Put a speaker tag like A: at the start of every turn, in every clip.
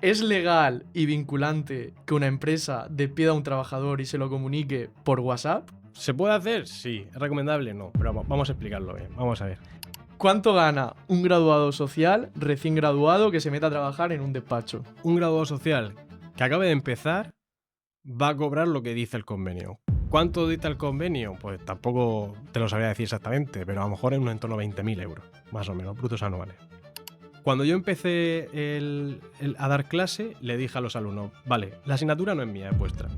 A: ¿Es legal y vinculante que una empresa despida a un trabajador y se lo comunique por WhatsApp?
B: ¿Se puede hacer? Sí. ¿Es recomendable? No. Pero vamos a explicarlo bien. Vamos a ver.
A: ¿Cuánto gana un graduado social recién graduado que se mete a trabajar en un despacho?
B: Un graduado social que acabe de empezar va a cobrar lo que dice el convenio. ¿Cuánto dicta el convenio? Pues tampoco te lo sabría decir exactamente, pero a lo mejor en un entorno de 20.000 euros, más o menos, brutos anuales. Cuando yo empecé a dar clase, le dije a los alumnos, vale, la asignatura no es mía, es vuestra.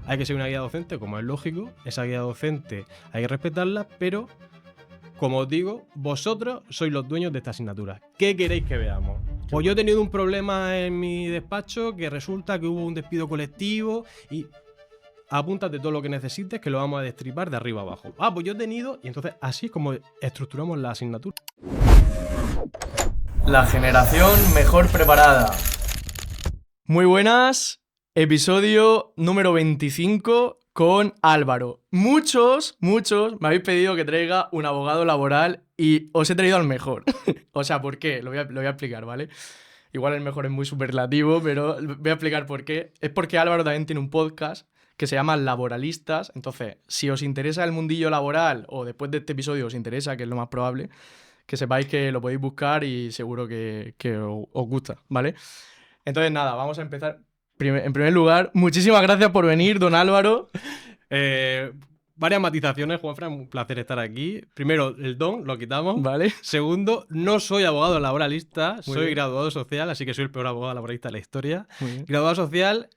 B: Hay que seguir una guía docente, como es lógico, esa guía docente hay que respetarla, pero, como os digo, vosotros sois los dueños de esta asignatura. ¿Qué queréis que veamos? Pues yo he tenido un problema en mi despacho que resulta que hubo un despido colectivo y apúntate todo lo que necesites que lo vamos a destripar de arriba abajo. Ah, pues yo he tenido... Y entonces así es como estructuramos la asignatura.
A: La generación mejor preparada. Muy buenas, episodio número 25 con Álvaro. Muchos me habéis pedido que traiga un abogado laboral y os he traído al mejor. O sea, ¿por qué? Lo voy a explicar, ¿vale? Igual el mejor es muy superlativo, pero voy a explicar por qué. Es porque Álvaro también tiene un podcast que se llama Laboralistas. Entonces, si os interesa el mundillo laboral o después de este episodio os interesa, que es lo más probable, que sepáis que lo podéis buscar y seguro que os gusta, ¿vale? Entonces, nada, vamos a empezar. En primer lugar, muchísimas gracias por venir, don Álvaro.
B: Varias matizaciones, Juanfran, un placer estar aquí. Primero, el don, lo quitamos.
A: Vale.
B: Segundo, no soy abogado laboralista,
A: Muy
B: soy
A: bien.
B: graduado social, así que soy el peor abogado laboralista de la historia.
A: Muy bien.
B: Graduado social,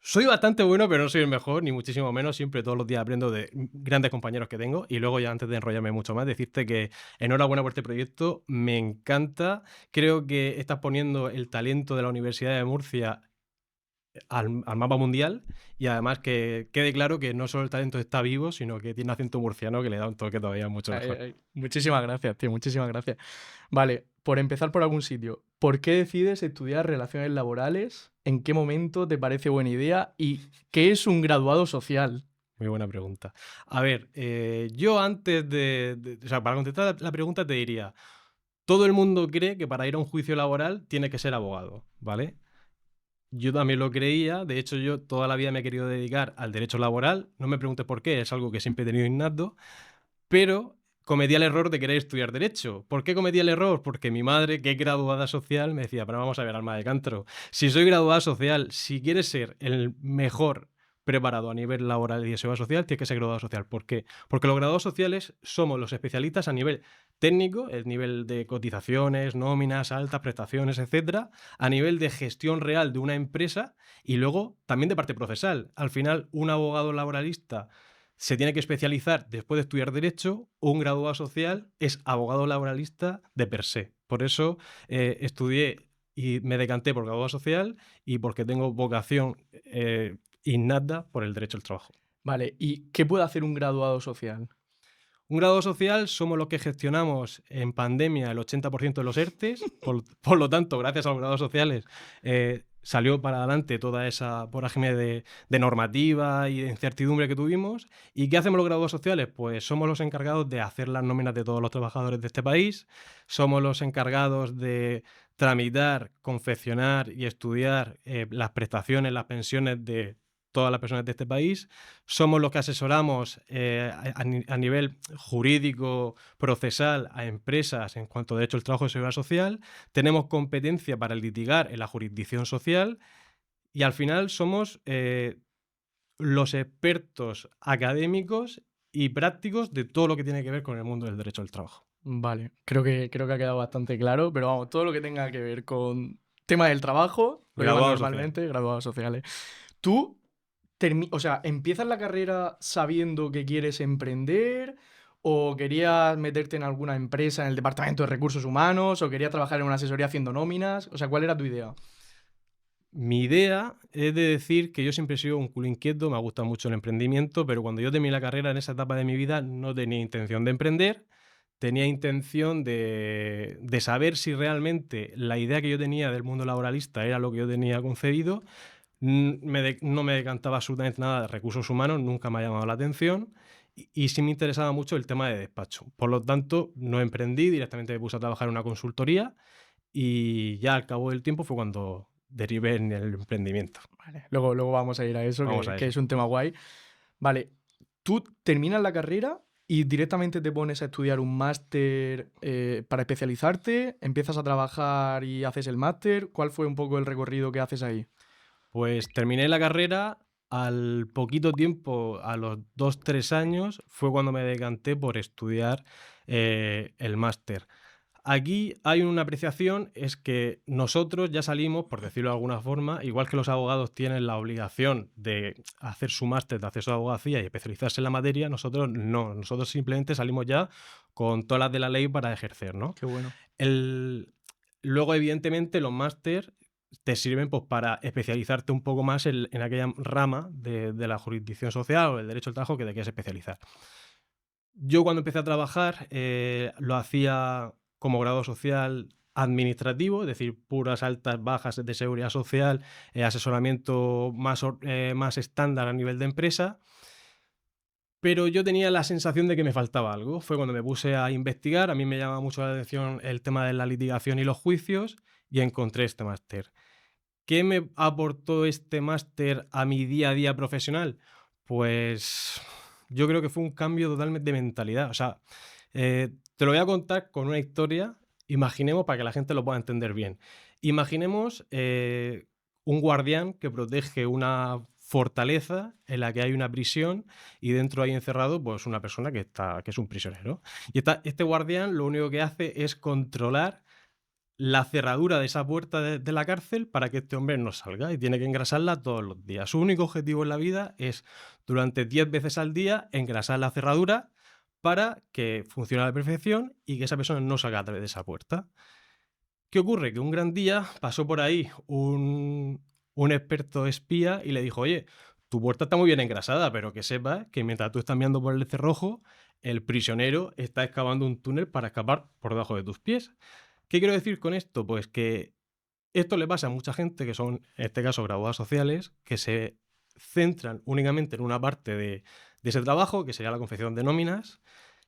B: soy bastante bueno, pero no soy el mejor, ni muchísimo menos. Siempre todos los días aprendo de grandes compañeros que tengo. Y luego, ya antes de enrollarme mucho más, decirte que enhorabuena por este proyecto, me encanta. Creo que estás poniendo el talento de la Universidad de Murcia al mapa mundial, y además que quede claro que no solo el talento está vivo, sino que tiene acento murciano que le da un toque todavía mucho mejor.
A: Muchísimas gracias, tío, muchísimas gracias. Vale, por empezar por algún sitio, ¿por qué decides estudiar relaciones laborales? ¿En qué momento te parece buena idea? ¿Y qué es un graduado social?
B: Muy buena pregunta. A ver, yo antes o sea, para contestar la pregunta te diría, todo el mundo cree que para ir a un juicio laboral tiene que ser abogado, ¿vale? Yo también lo creía, de hecho yo toda la vida me he querido dedicar al derecho laboral, no me preguntes por qué, es algo que siempre he tenido innato, pero cometí el error de querer estudiar derecho. ¿Por qué cometí el error? Porque mi madre, que es graduada social, me decía, pero vamos a ver, alma de cántaro, si soy graduada social, si quieres ser el mejor preparado a nivel laboral y de seguridad social, tienes que ser graduado social. ¿Por qué? Porque los graduados sociales somos los especialistas a nivel técnico, el nivel de cotizaciones, nóminas, altas prestaciones, etcétera, a nivel de gestión real de una empresa y luego también de parte procesal. Al final, un abogado laboralista se tiene que especializar después de estudiar Derecho, un graduado social es abogado laboralista de per se. Por eso estudié y me decanté por graduado social y porque tengo vocación innata por el derecho al trabajo.
A: Vale, ¿y qué puede hacer un graduado social?
B: Un graduado social somos los que gestionamos en pandemia el 80% de los ERTES, por lo tanto, gracias a los graduados sociales, salió para adelante toda esa vorágine de normativa y de incertidumbre que tuvimos. ¿Y qué hacemos los graduados sociales? Pues somos los encargados de hacer las nóminas de todos los trabajadores de este país, somos los encargados de tramitar, confeccionar y estudiar las prestaciones, las pensiones de todas las personas de este país, somos los que asesoramos a nivel jurídico, procesal, a empresas en cuanto a derecho al trabajo y seguridad social, tenemos competencia para litigar en la jurisdicción social y al final somos los expertos académicos y prácticos de todo lo que tiene que ver con el mundo del derecho al trabajo.
A: Vale, creo que ha quedado bastante claro, pero vamos, todo lo que tenga que ver con tema del trabajo, lo llaman
B: Graduado
A: normalmente graduados sociales. ¿Tú o sea, empiezas la carrera sabiendo que quieres emprender o querías meterte en alguna empresa en el departamento de recursos humanos o querías trabajar en una asesoría haciendo nóminas? O sea, ¿cuál era tu idea?
B: Mi idea es de decir que yo siempre he sido un culo inquieto, me gusta mucho el emprendimiento, pero cuando yo terminé la carrera en esa etapa de mi vida no tenía intención de emprender, tenía intención de saber si realmente la idea que yo tenía del mundo laboralista era lo que yo tenía concebido. No me decantaba absolutamente nada de recursos humanos, nunca me ha llamado la atención y sí me interesaba mucho el tema de despacho. Por lo tanto, no emprendí, directamente me puse a trabajar en una consultoría y ya al cabo del tiempo fue cuando derive en el emprendimiento.
A: Vale, luego vamos a ir a eso,
B: Vamos a
A: que
B: eso.
A: es un tema guay. Vale, tú terminas la carrera y directamente te pones a estudiar un máster para especializarte, empiezas a trabajar y haces el máster. ¿Cuál fue un poco el recorrido que haces ahí?
B: Pues terminé la carrera, al poquito tiempo, a los 2-3 años, fue cuando me decanté por estudiar el máster. Aquí hay una apreciación, es que nosotros ya salimos, por decirlo de alguna forma, igual que los abogados tienen la obligación de hacer su máster de acceso a abogacía y especializarse en la materia, nosotros no, nosotros simplemente salimos ya con todas las de la ley para ejercer, ¿no?
A: Qué bueno.
B: El- Luego, evidentemente, los máster te sirven pues, para especializarte un poco más en aquella rama de la jurisdicción social o el derecho al trabajo que te quieres especializar. Yo cuando empecé a trabajar lo hacía como grado social administrativo, es decir, puras altas, bajas de seguridad social, asesoramiento más estándar a nivel de empresa, pero yo tenía la sensación de que me faltaba algo. Fue cuando me puse a investigar, a mí me llamaba mucho la atención el tema de la litigación y los juicios y encontré este máster. ¿Qué me aportó este máster a mi día a día profesional? Pues yo creo que fue un cambio totalmente de mentalidad. O sea, te lo voy a contar con una historia. Imaginemos, para que la gente lo pueda entender bien. Imaginemos un guardián que protege una fortaleza en la que hay una prisión y dentro hay encerrado pues, una persona que es un prisionero. Y este guardián lo único que hace es controlar la cerradura de esa puerta de la cárcel para que este hombre no salga y tiene que engrasarla todos los días. Su único objetivo en la vida es, durante 10 veces al día, engrasar la cerradura para que funcione a la perfección y que esa persona no salga a través de esa puerta. ¿Qué ocurre? Que un gran día pasó por ahí un experto espía y le dijo, oye, tu puerta está muy bien engrasada, pero que sepas que mientras tú estás mirando por el cerrojo, el prisionero está excavando un túnel para escapar por debajo de tus pies. ¿Qué quiero decir con esto? Pues que esto le pasa a mucha gente que son, en este caso, graduados sociales, que se centran únicamente en una parte de ese trabajo, que sería la confección de nóminas,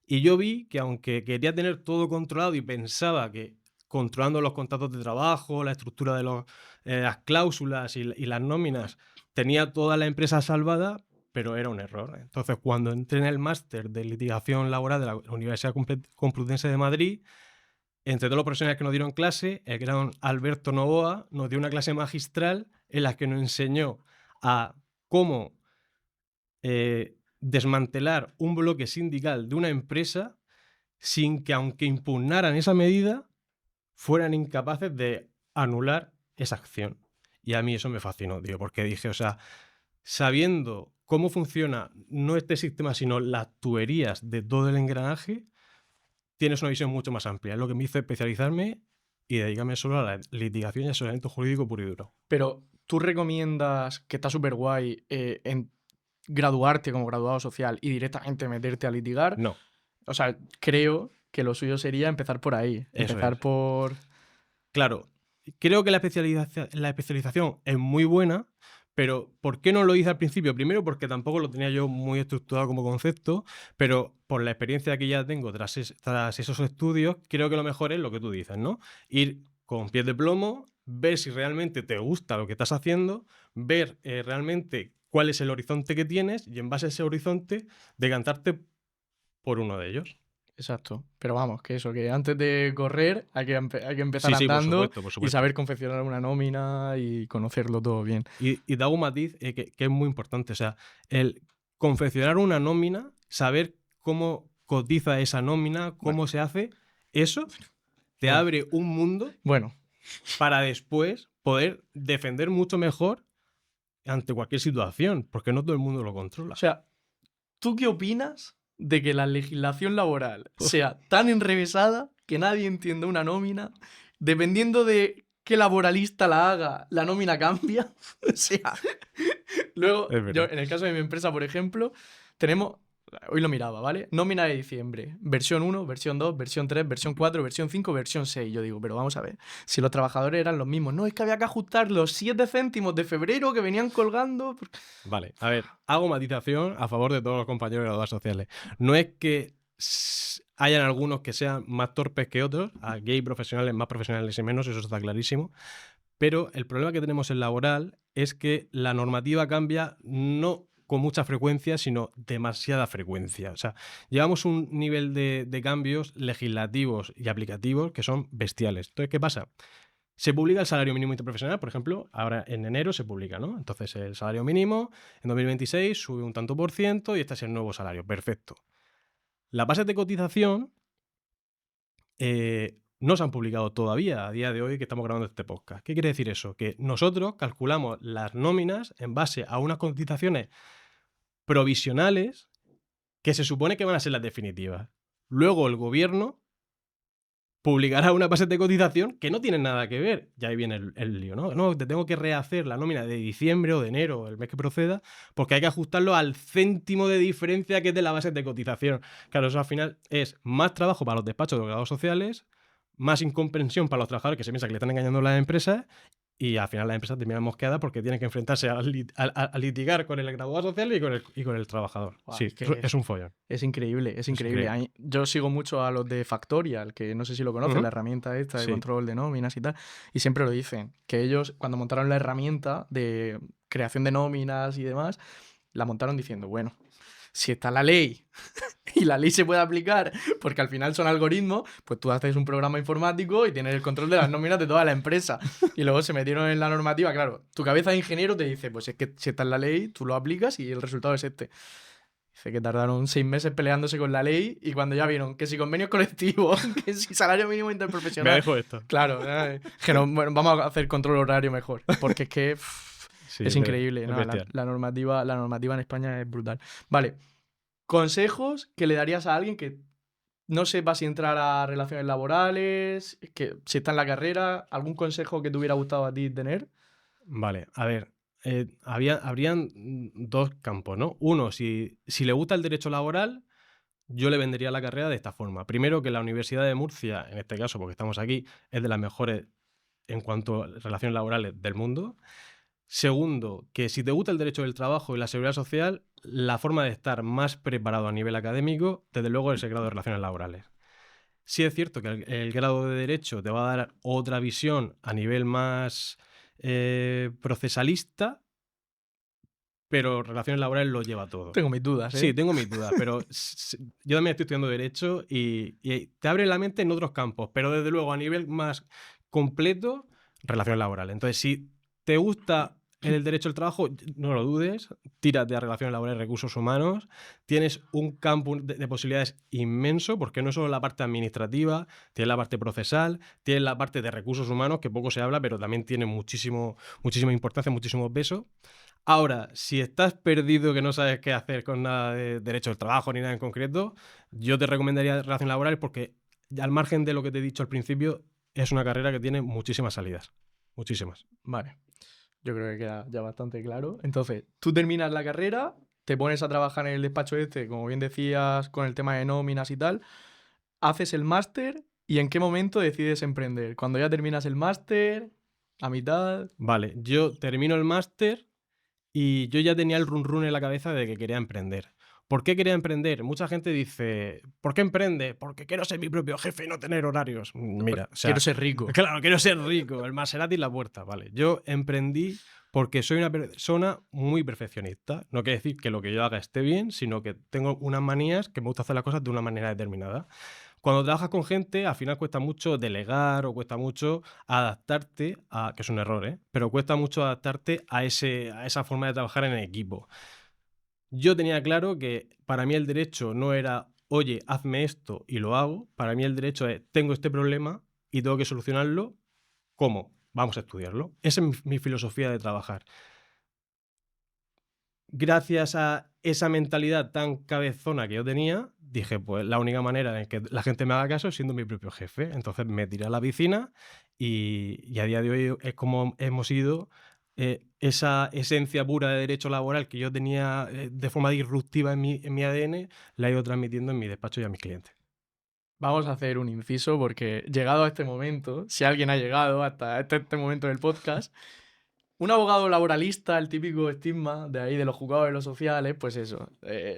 B: y yo vi que aunque quería tener todo controlado y pensaba que controlando los contratos de trabajo, la estructura de las cláusulas y las nóminas, tenía toda la empresa salvada, pero era un error. Entonces, cuando entré en el máster de litigación laboral de la Universidad Complutense de Madrid, entre todos los profesionales que nos dieron clase, el gran Alberto Novoa nos dio una clase magistral en la que nos enseñó a cómo desmantelar un bloque sindical de una empresa sin que, aunque impugnaran esa medida, fueran incapaces de anular esa acción. Y a mí eso me fascinó, tío, porque dije, o sea, sabiendo cómo funciona no este sistema, sino las tuberías de todo el engranaje, tienes una visión mucho más amplia. Es lo que me hizo especializarme y dedicarme solo a la litigación y asesoramiento jurídico puro y duro.
A: Pero tú recomiendas, que está súper guay, en graduarte como graduado social y directamente meterte a litigar.
B: No,
A: O sea, creo que lo suyo sería empezar por ahí.
B: eso
A: Empezar
B: es.
A: por...
B: Claro, creo que la especialización es muy buena, pero ¿por qué no lo hice al principio? Primero porque tampoco lo tenía yo muy estructurado como concepto, pero por la experiencia que ya tengo tras esos estudios, creo que lo mejor es lo que tú dices, ¿no? Ir con pies de plomo, ver si realmente te gusta lo que estás haciendo, ver realmente cuál es el horizonte que tienes y en base a ese horizonte decantarte por uno de ellos.
A: Exacto. Pero vamos, que eso, que antes de correr hay que empezar
B: Sí, sí, por
A: andando
B: supuesto, por
A: y
B: supuesto.
A: saber confeccionar una nómina y conocerlo todo bien.
B: Y te hago un matiz que es muy importante. O sea, el confeccionar una nómina, saber cómo cotiza esa nómina, cómo se hace, eso te
A: Bueno.
B: abre un mundo
A: Bueno,
B: para después poder defender mucho mejor ante cualquier situación, porque no todo el mundo lo controla.
A: o sea, ¿tú qué opinas de que la legislación laboral sea tan enrevesada que nadie entienda una nómina? Dependiendo de qué laboralista la haga, la nómina cambia. O sea, luego,
B: Es verdad.
A: yo en el caso de mi empresa, por ejemplo, tenemos, hoy lo miraba, ¿vale? Nómina de diciembre, versión 1, versión 2, versión 3, versión 4, versión 5, versión 6. Yo digo, pero vamos a ver, si los trabajadores eran los mismos, no, es que había que ajustar los 7 céntimos de febrero que venían colgando.
B: Vale, a ver, hago matización a favor de todos los compañeros de graduados sociales. No es que hayan algunos que sean más torpes que otros, aquí hay profesionales más profesionales y menos, eso está clarísimo, Pero el problema que tenemos en laboral es que la normativa cambia no con mucha frecuencia, sino demasiada frecuencia. O sea, llevamos un nivel de cambios legislativos y aplicativos que son bestiales. Entonces, ¿qué pasa? Se publica el salario mínimo interprofesional, por ejemplo, ahora en enero se publica, ¿no? Entonces el salario mínimo en 2026 sube un tanto por ciento y este es el nuevo salario. Perfecto. Las bases de cotización no se han publicado todavía a día de hoy que estamos grabando este podcast. ¿Qué quiere decir eso? Que nosotros calculamos las nóminas en base a unas cotizaciones provisionales que se supone que van a ser las definitivas. Luego el gobierno publicará una base de cotización que no tienen nada que ver. Y ahí viene el lío, ¿no? No, te tengo que rehacer la nómina de diciembre o de enero, el mes que proceda, porque hay que ajustarlo al céntimo de diferencia que es de la base de cotización. Claro, eso al final es más trabajo para los despachos de abogados sociales, más incomprensión para los trabajadores que se piensan que le están engañando a las empresas, y al final las empresas terminan mosqueadas porque tienen que enfrentarse a litigar con el graduado social y con el trabajador.
A: Guau,
B: Sí, es un follón.
A: Es increíble, es increíble.
B: increíble.
A: Yo sigo mucho a los de Factorial, que no sé si lo conocen,
B: Ujú.
A: la herramienta esta de
B: Sí.
A: control de nóminas y tal, y siempre lo dicen, que ellos cuando montaron la herramienta de creación de nóminas y demás, la montaron diciendo, bueno, si está la ley y la ley se puede aplicar, porque al final son algoritmos, pues tú haces un programa informático y tienes el control de las nóminas de toda la empresa. Y luego se metieron en la normativa, claro, tu cabeza de ingeniero te dice, pues es que si está en la ley, tú lo aplicas y el resultado es este. Dice que tardaron 6 meses peleándose con la ley y cuando ya vieron que si convenios colectivos, que si salario mínimo
B: Me
A: interprofesional,
B: dejo esto.
A: claro, que no, bueno, vamos a hacer control horario mejor, porque es que
B: Sí,
A: es increíble,
B: es
A: ¿no?
B: bestial.
A: La normativa en España es brutal. Vale, consejos que le darías a alguien que no sepa si entrar a relaciones laborales, que si está en la carrera, algún consejo que te hubiera gustado a ti tener.
B: Vale, a ver, habrían dos campos, ¿no? Uno, si le gusta el derecho laboral, yo le vendería la carrera de esta forma. Primero, que la Universidad de Murcia, en este caso, porque estamos aquí, es de las mejores en cuanto a relaciones laborales del mundo. Segundo, que si te gusta el derecho del trabajo y la seguridad social, la forma de estar más preparado a nivel académico, desde luego, es el grado de relaciones laborales. Sí es cierto que el grado de derecho te va a dar otra visión a nivel más procesalista, pero relaciones laborales lo lleva todo.
A: Tengo mis dudas, ¿eh?
B: Sí, tengo mis dudas, pero yo también estoy estudiando Derecho y te abre la mente en otros campos, pero desde luego a nivel más completo, relaciones laborales. Entonces, si te gusta el derecho al trabajo, no lo dudes, tírate a relaciones laborales y recursos humanos. Tienes un campo de posibilidades inmenso, porque no es solo la parte administrativa, tienes la parte procesal, tienes la parte de recursos humanos, que poco se habla, pero también tiene muchísima importancia, muchísimo peso. Ahora, si estás perdido, que no sabes qué hacer con nada de derecho al trabajo ni nada en concreto, yo te recomendaría relaciones laborales porque, al margen de lo que te he dicho al principio, es una carrera que tiene muchísimas salidas. Muchísimas.
A: Vale, yo creo que queda ya bastante claro. Entonces, tú terminas la carrera, te pones a trabajar en el despacho este, como bien decías, con el tema de nóminas y tal, haces el máster y ¿en qué momento decides emprender? Cuando ya terminas el máster, a mitad.
B: Vale, yo termino el máster y yo ya tenía el run en la cabeza de que quería emprender. ¿Por qué quería emprender? Mucha gente dice, ¿por qué emprende? Porque quiero ser mi propio jefe y no tener horarios. Mira, o sea,
A: Quiero ser rico.
B: claro, quiero ser rico, el Maserati en la puerta, vale. Yo emprendí porque soy una persona muy perfeccionista. No quiere decir que lo que yo haga esté bien, sino que tengo unas manías que me gusta hacer las cosas de una manera determinada. Cuando trabajas con gente, al final cuesta mucho delegar o cuesta mucho adaptarte a, que es un error, ¿eh? Pero cuesta mucho adaptarte a esa forma de trabajar en equipo. Yo tenía claro que para mí el derecho no era, oye, hazme esto y lo hago. Para mí el derecho es, tengo este problema y tengo que solucionarlo. ¿Cómo? Vamos a estudiarlo. Esa es mi filosofía de trabajar. Gracias a esa mentalidad tan cabezona que yo tenía, dije, pues la única manera en que la gente me haga caso es siendo mi propio jefe. Entonces me tiré a la piscina y a día de hoy es como hemos ido, esa esencia pura de derecho laboral que yo tenía de forma disruptiva en mi ADN, la he ido transmitiendo en mi despacho y a mis clientes.
A: Vamos a hacer un inciso porque llegado a este momento, si alguien ha llegado hasta este momento del podcast, un abogado laboralista, el típico estigma de ahí de los juzgados de los sociales, pues eso,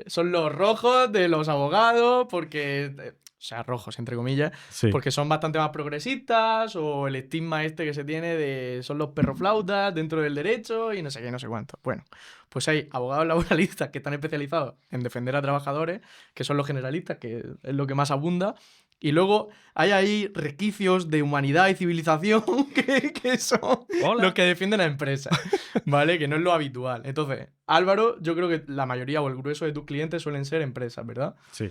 A: son los rojos de los abogados porque o sea, rojos, entre comillas,
B: Sí.
A: porque son bastante más progresistas o el estigma este que se tiene de son los perroflautas dentro del derecho y no sé qué, no sé cuánto. Bueno, pues hay abogados laboralistas que están especializados en defender a trabajadores, que son los generalistas, que es lo que más abunda, y luego hay ahí resquicios de humanidad y civilización que son
B: Hola.
A: los que defienden a empresas, ¿vale? Que no es lo habitual. Entonces, Álvaro, yo creo que la mayoría o el grueso de tus clientes suelen ser empresas, ¿verdad?
B: Sí.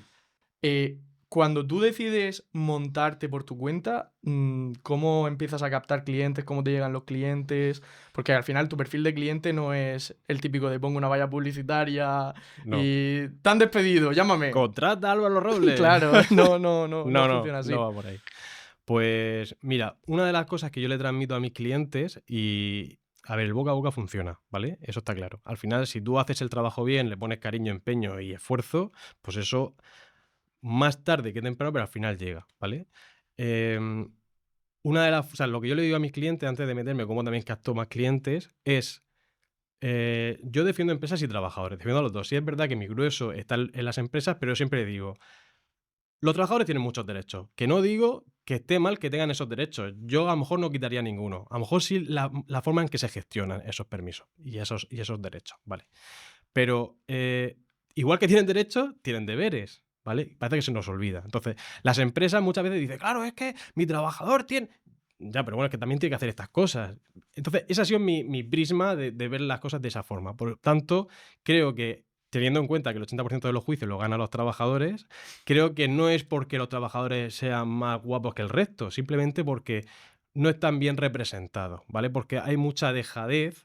A: Cuando tú decides montarte por tu cuenta, ¿cómo empiezas a captar clientes? ¿Cómo te llegan los clientes? Porque al final tu perfil de cliente no es el típico de pongo una valla publicitaria
B: No.
A: y te han despedido, llámame.
B: Contrata a Álvaro Robles.
A: Claro, no funciona así.
B: No va por ahí. Pues mira, una de las cosas que yo le transmito a mis clientes y... A ver, el boca a boca funciona, ¿vale? Eso está claro. Al final, si tú haces el trabajo bien, le pones cariño, empeño y esfuerzo, pues eso más tarde que temprano, pero al final llega, ¿vale? Una de las... O sea, lo que yo le digo a mis clientes antes de meterme, como también capto más clientes, es... yo defiendo empresas y trabajadores, defiendo a los dos. Sí es verdad que mi grueso está en las empresas, pero yo siempre digo, los trabajadores tienen muchos derechos. Que no digo que esté mal que tengan esos derechos. Yo a lo mejor no quitaría ninguno. A lo mejor sí la forma en que se gestionan esos permisos y esos derechos, ¿vale? Pero igual que tienen derechos, tienen deberes, ¿vale? Parece que se nos olvida. Entonces, las empresas muchas veces dicen, claro, es que mi trabajador tiene... Ya, pero bueno, es que también tiene que hacer estas cosas. Entonces, ese ha sido mi prisma de ver las cosas de esa forma. Por tanto, creo que, teniendo en cuenta que el 80% de los juicios lo ganan los trabajadores, creo que no es porque los trabajadores sean más guapos que el resto, simplemente porque no están bien representados, ¿vale? Porque hay mucha dejadez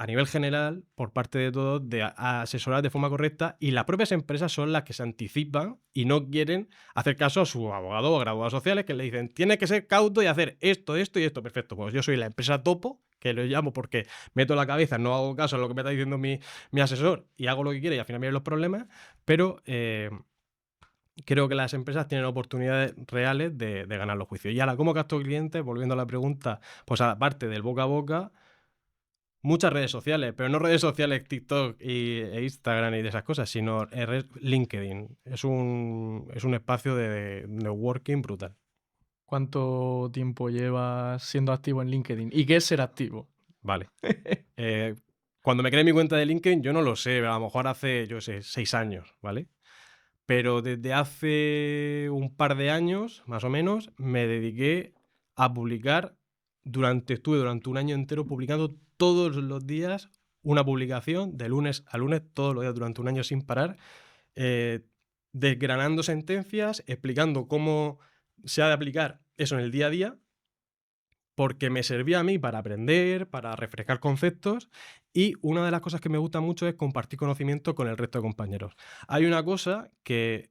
B: a nivel general, por parte de todos, de asesorar de forma correcta, y las propias empresas son las que se anticipan y no quieren hacer caso a su abogado o graduados sociales que le dicen, tiene que ser cauto y hacer esto, esto y esto. Perfecto, pues yo soy la empresa topo, que lo llamo porque meto la cabeza, no hago caso a lo que me está diciendo mi asesor y hago lo que quiere y al final vienen los problemas, pero creo que las empresas tienen oportunidades reales de ganar los juicios. Y ahora, ¿cómo capto clientes? Volviendo a la pregunta, pues aparte del boca a boca, muchas redes sociales, pero no redes sociales TikTok e Instagram y de esas cosas, sino LinkedIn. Es un espacio de networking brutal.
A: ¿Cuánto tiempo llevas siendo activo en LinkedIn? ¿Y qué es ser activo?
B: Vale. Cuando me creé mi cuenta de LinkedIn, yo no lo sé, a lo mejor hace, yo sé, 6 años, ¿vale? Pero desde hace un par de años, más o menos, me dediqué a publicar estuve durante un año entero publicando todos los días una publicación, de lunes a lunes, todos los días durante un año sin parar, desgranando sentencias, explicando cómo se ha de aplicar eso en el día a día, porque me servía a mí para aprender, para refrescar conceptos, y una de las cosas que me gusta mucho es compartir conocimiento con el resto de compañeros. Hay una cosa que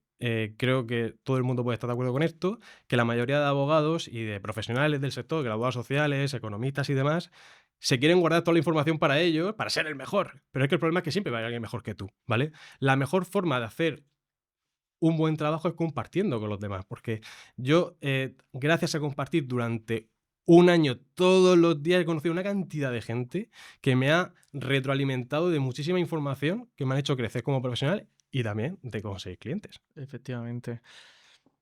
B: creo que todo el mundo puede estar de acuerdo con esto, que la mayoría de abogados y de profesionales del sector, graduados sociales, economistas y demás, se quieren guardar toda la información para ellos, para ser el mejor. Pero es que el problema es que siempre va a haber alguien mejor que tú, ¿vale? La mejor forma de hacer un buen trabajo es compartiendo con los demás, porque yo, gracias a compartir durante un año todos los días, he conocido una cantidad de gente que me ha retroalimentado de muchísima información que me han hecho crecer como profesional y también de conseguir clientes.
A: Efectivamente.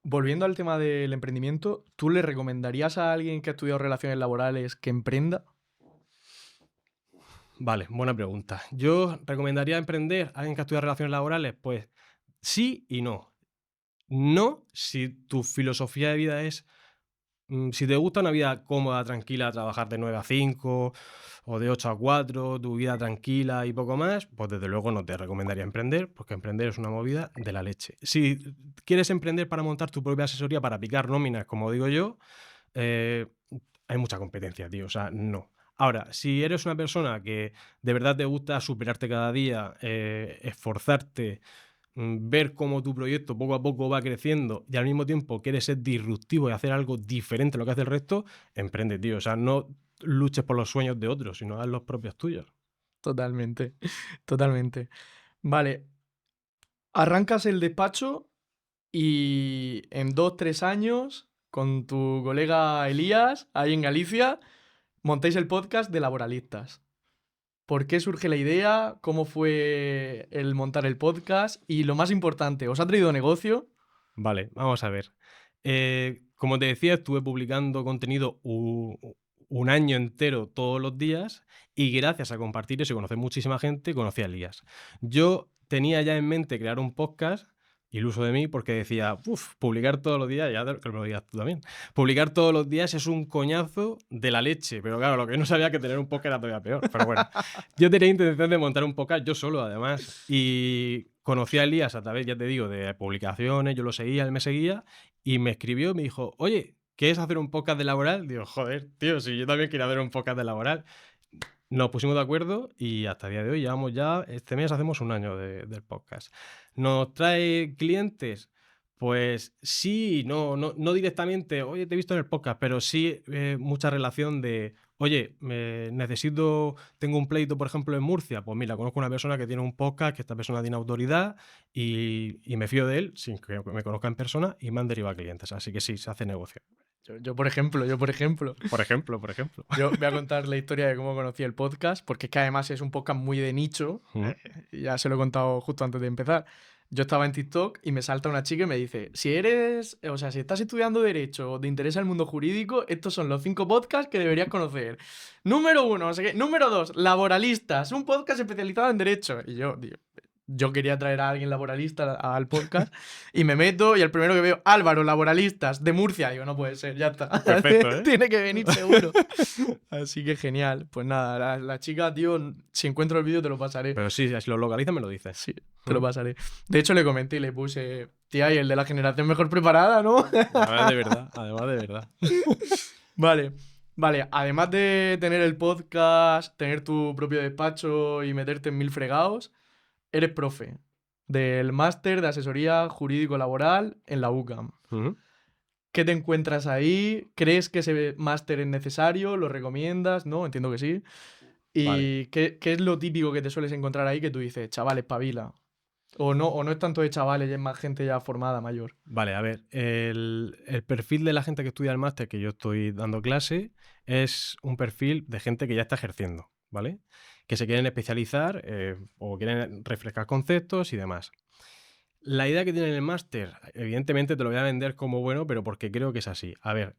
A: Volviendo al tema del emprendimiento, ¿tú le recomendarías a alguien que ha estudiado relaciones laborales que emprenda?
B: Vale, buena pregunta. Yo recomendaría emprender a alguien que ha estudiado relaciones laborales, pues sí y no. No si tu filosofía de vida es si te gusta una vida cómoda, tranquila, trabajar de 9 a 5 o de 8 a 4, tu vida tranquila y poco más, pues desde luego no te recomendaría emprender, porque emprender es una movida de la leche. Si quieres emprender para montar tu propia asesoría, para picar nóminas, como digo yo, eh, hay mucha competencia, tío, o sea, no. Ahora, si eres una persona que de verdad te gusta superarte cada día, esforzarte, ver cómo tu proyecto poco a poco va creciendo y al mismo tiempo quieres ser disruptivo y hacer algo diferente a lo que hace el resto, emprende, tío. O sea, no luches por los sueños de otros, sino haz los propios tuyos.
A: Totalmente, totalmente. Vale, arrancas el despacho y en 2, 3 años, con tu colega Elías, ahí en Galicia, montáis el podcast de Laboralistas. ¿Por qué surge la idea? ¿Cómo fue el montar el podcast? Y lo más importante, ¿os ha traído negocio?
B: Vale, vamos a ver. Como te decía, estuve publicando contenido un año entero todos los días y gracias a compartir eso y conocer muchísima gente, conocí a Elías. Yo tenía ya en mente crear un podcast, iluso de mí, porque decía, uff, publicar todos los días, que me lo digas tú también, publicar todos los días es un coñazo de la leche, pero claro, lo que no sabía que tener un podcast era todavía peor, pero bueno. Yo tenía intención de montar un podcast yo solo, además, y conocí a Elías a través, ya te digo, de publicaciones, yo lo seguía, él me seguía, y me escribió y me dijo, oye, ¿quieres hacer un podcast de laboral? Digo, joder, tío, si yo también quería hacer un podcast de laboral. Nos pusimos de acuerdo y hasta el día de hoy llevamos ya, este mes hacemos un año del podcast. ¿Nos trae clientes? Pues sí, no directamente, oye, te he visto en el podcast, pero sí mucha relación de, oye, tengo un pleito, por ejemplo, en Murcia. Pues mira, conozco una persona que tiene un podcast, que esta persona tiene autoridad y me fío de él sin que me conozca en persona y me han derivado clientes. Así que sí, se hace negocio.
A: Yo, por ejemplo,
B: Por ejemplo.
A: yo voy a contar la historia de cómo conocí el podcast, porque es que además es un podcast muy de nicho. Ya se lo he contado justo antes de empezar. Yo estaba en TikTok y me salta una chica y me dice, si estás estudiando Derecho o te interesa el mundo jurídico, estos son los 5 podcasts que deberías conocer. Número 1, no sé qué. Número 2, Laboralistas, un podcast especializado en Derecho. Y yo quería traer a alguien laboralista al podcast y me meto y el primero que veo, Álvaro, Laboralistas, de Murcia. Digo, no puede ser, ya está.
B: Perfecto, ¿eh?
A: Tiene que venir seguro. Así que genial. Pues nada, la chica, tío, si encuentro el vídeo te lo pasaré.
B: Pero sí, si lo localizas me lo dices.
A: Sí, te lo pasaré. De hecho, le comenté y le puse, tía, y el de la generación mejor preparada, ¿no?
B: Además de verdad.
A: Vale, además de tener el podcast, tener tu propio despacho y meterte en 1000 fregados, eres profe del máster de asesoría jurídico-laboral en la UCAM.
B: Ujú.
A: ¿Qué te encuentras ahí? ¿Crees que ese máster es necesario? ¿Lo recomiendas? ¿No? Entiendo que sí. ¿Y
B: Vale.
A: qué es lo típico que te sueles encontrar ahí que tú dices, chaval, espabila? O no es tanto de chavales, es más gente ya formada, mayor.
B: Vale, a ver, el perfil de la gente que estudia el máster que yo estoy dando clase es un perfil de gente que ya está ejerciendo, ¿vale? Que se quieren especializar o quieren refrescar conceptos y demás. La idea que tiene el máster, evidentemente te lo voy a vender como bueno, pero porque creo que es así. A ver,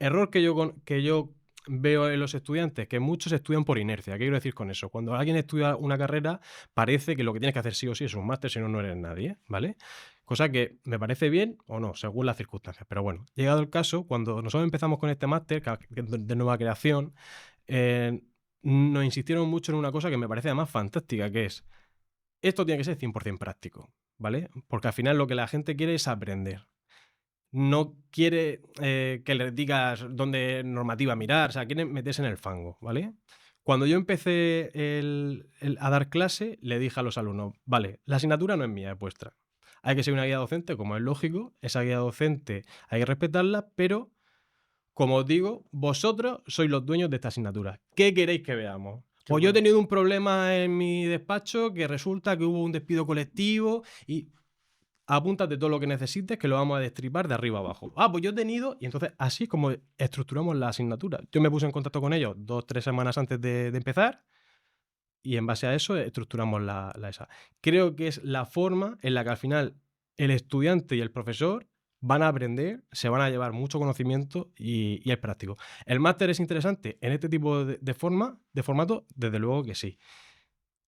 B: error que yo veo en los estudiantes, que muchos estudian por inercia. ¿Qué quiero decir con eso? Cuando alguien estudia una carrera, parece que lo que tienes que hacer sí o sí es un máster, si no, no eres nadie, ¿vale? Cosa que me parece bien o no, según las circunstancias. Pero bueno, llegado el caso, cuando nosotros empezamos con este máster de nueva creación, eh, nos insistieron mucho en una cosa que me parece además fantástica, que es esto tiene que ser 100% práctico, ¿vale? Porque al final lo que la gente quiere es aprender. No quiere que le digas dónde normativa mirar, o sea, quiere meterse en el fango, ¿vale? Cuando yo empecé a dar clase, le dije a los alumnos, vale, la asignatura no es mía, es vuestra. Hay que ser una guía docente, como es lógico, esa guía docente hay que respetarla, pero, como os digo, vosotros sois los dueños de esta asignatura. ¿Qué queréis que veamos?
A: Qué
B: Pues yo he
A: bueno.
B: tenido un problema en mi despacho que resulta que hubo un despido colectivo y apúntate todo lo que necesites que lo vamos a destripar de arriba abajo. Ah, pues yo he tenido... Y entonces así es como estructuramos la asignatura. Yo me puse en contacto con ellos 2-3 semanas antes de empezar y en base a eso estructuramos la esa. Creo que es la forma en la que al final el estudiante y el profesor van a aprender, se van a llevar mucho conocimiento y es práctico. ¿El máster es interesante en este tipo de formato? Desde luego que sí.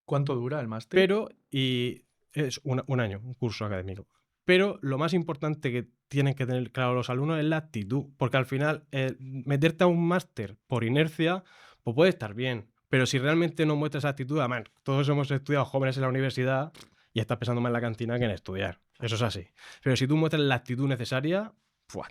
A: ¿Cuánto dura el máster?
B: Pero, y es un año, un curso académico. Pero lo más importante que tienen que tener claro los alumnos es la actitud, porque al final meterte a un máster por inercia, pues puede estar bien, pero si realmente no muestras actitud, además, todos hemos estudiado jóvenes en la universidad y estás pensando más en la cantina que en estudiar. Eso es así. Pero si tú muestras la actitud necesaria,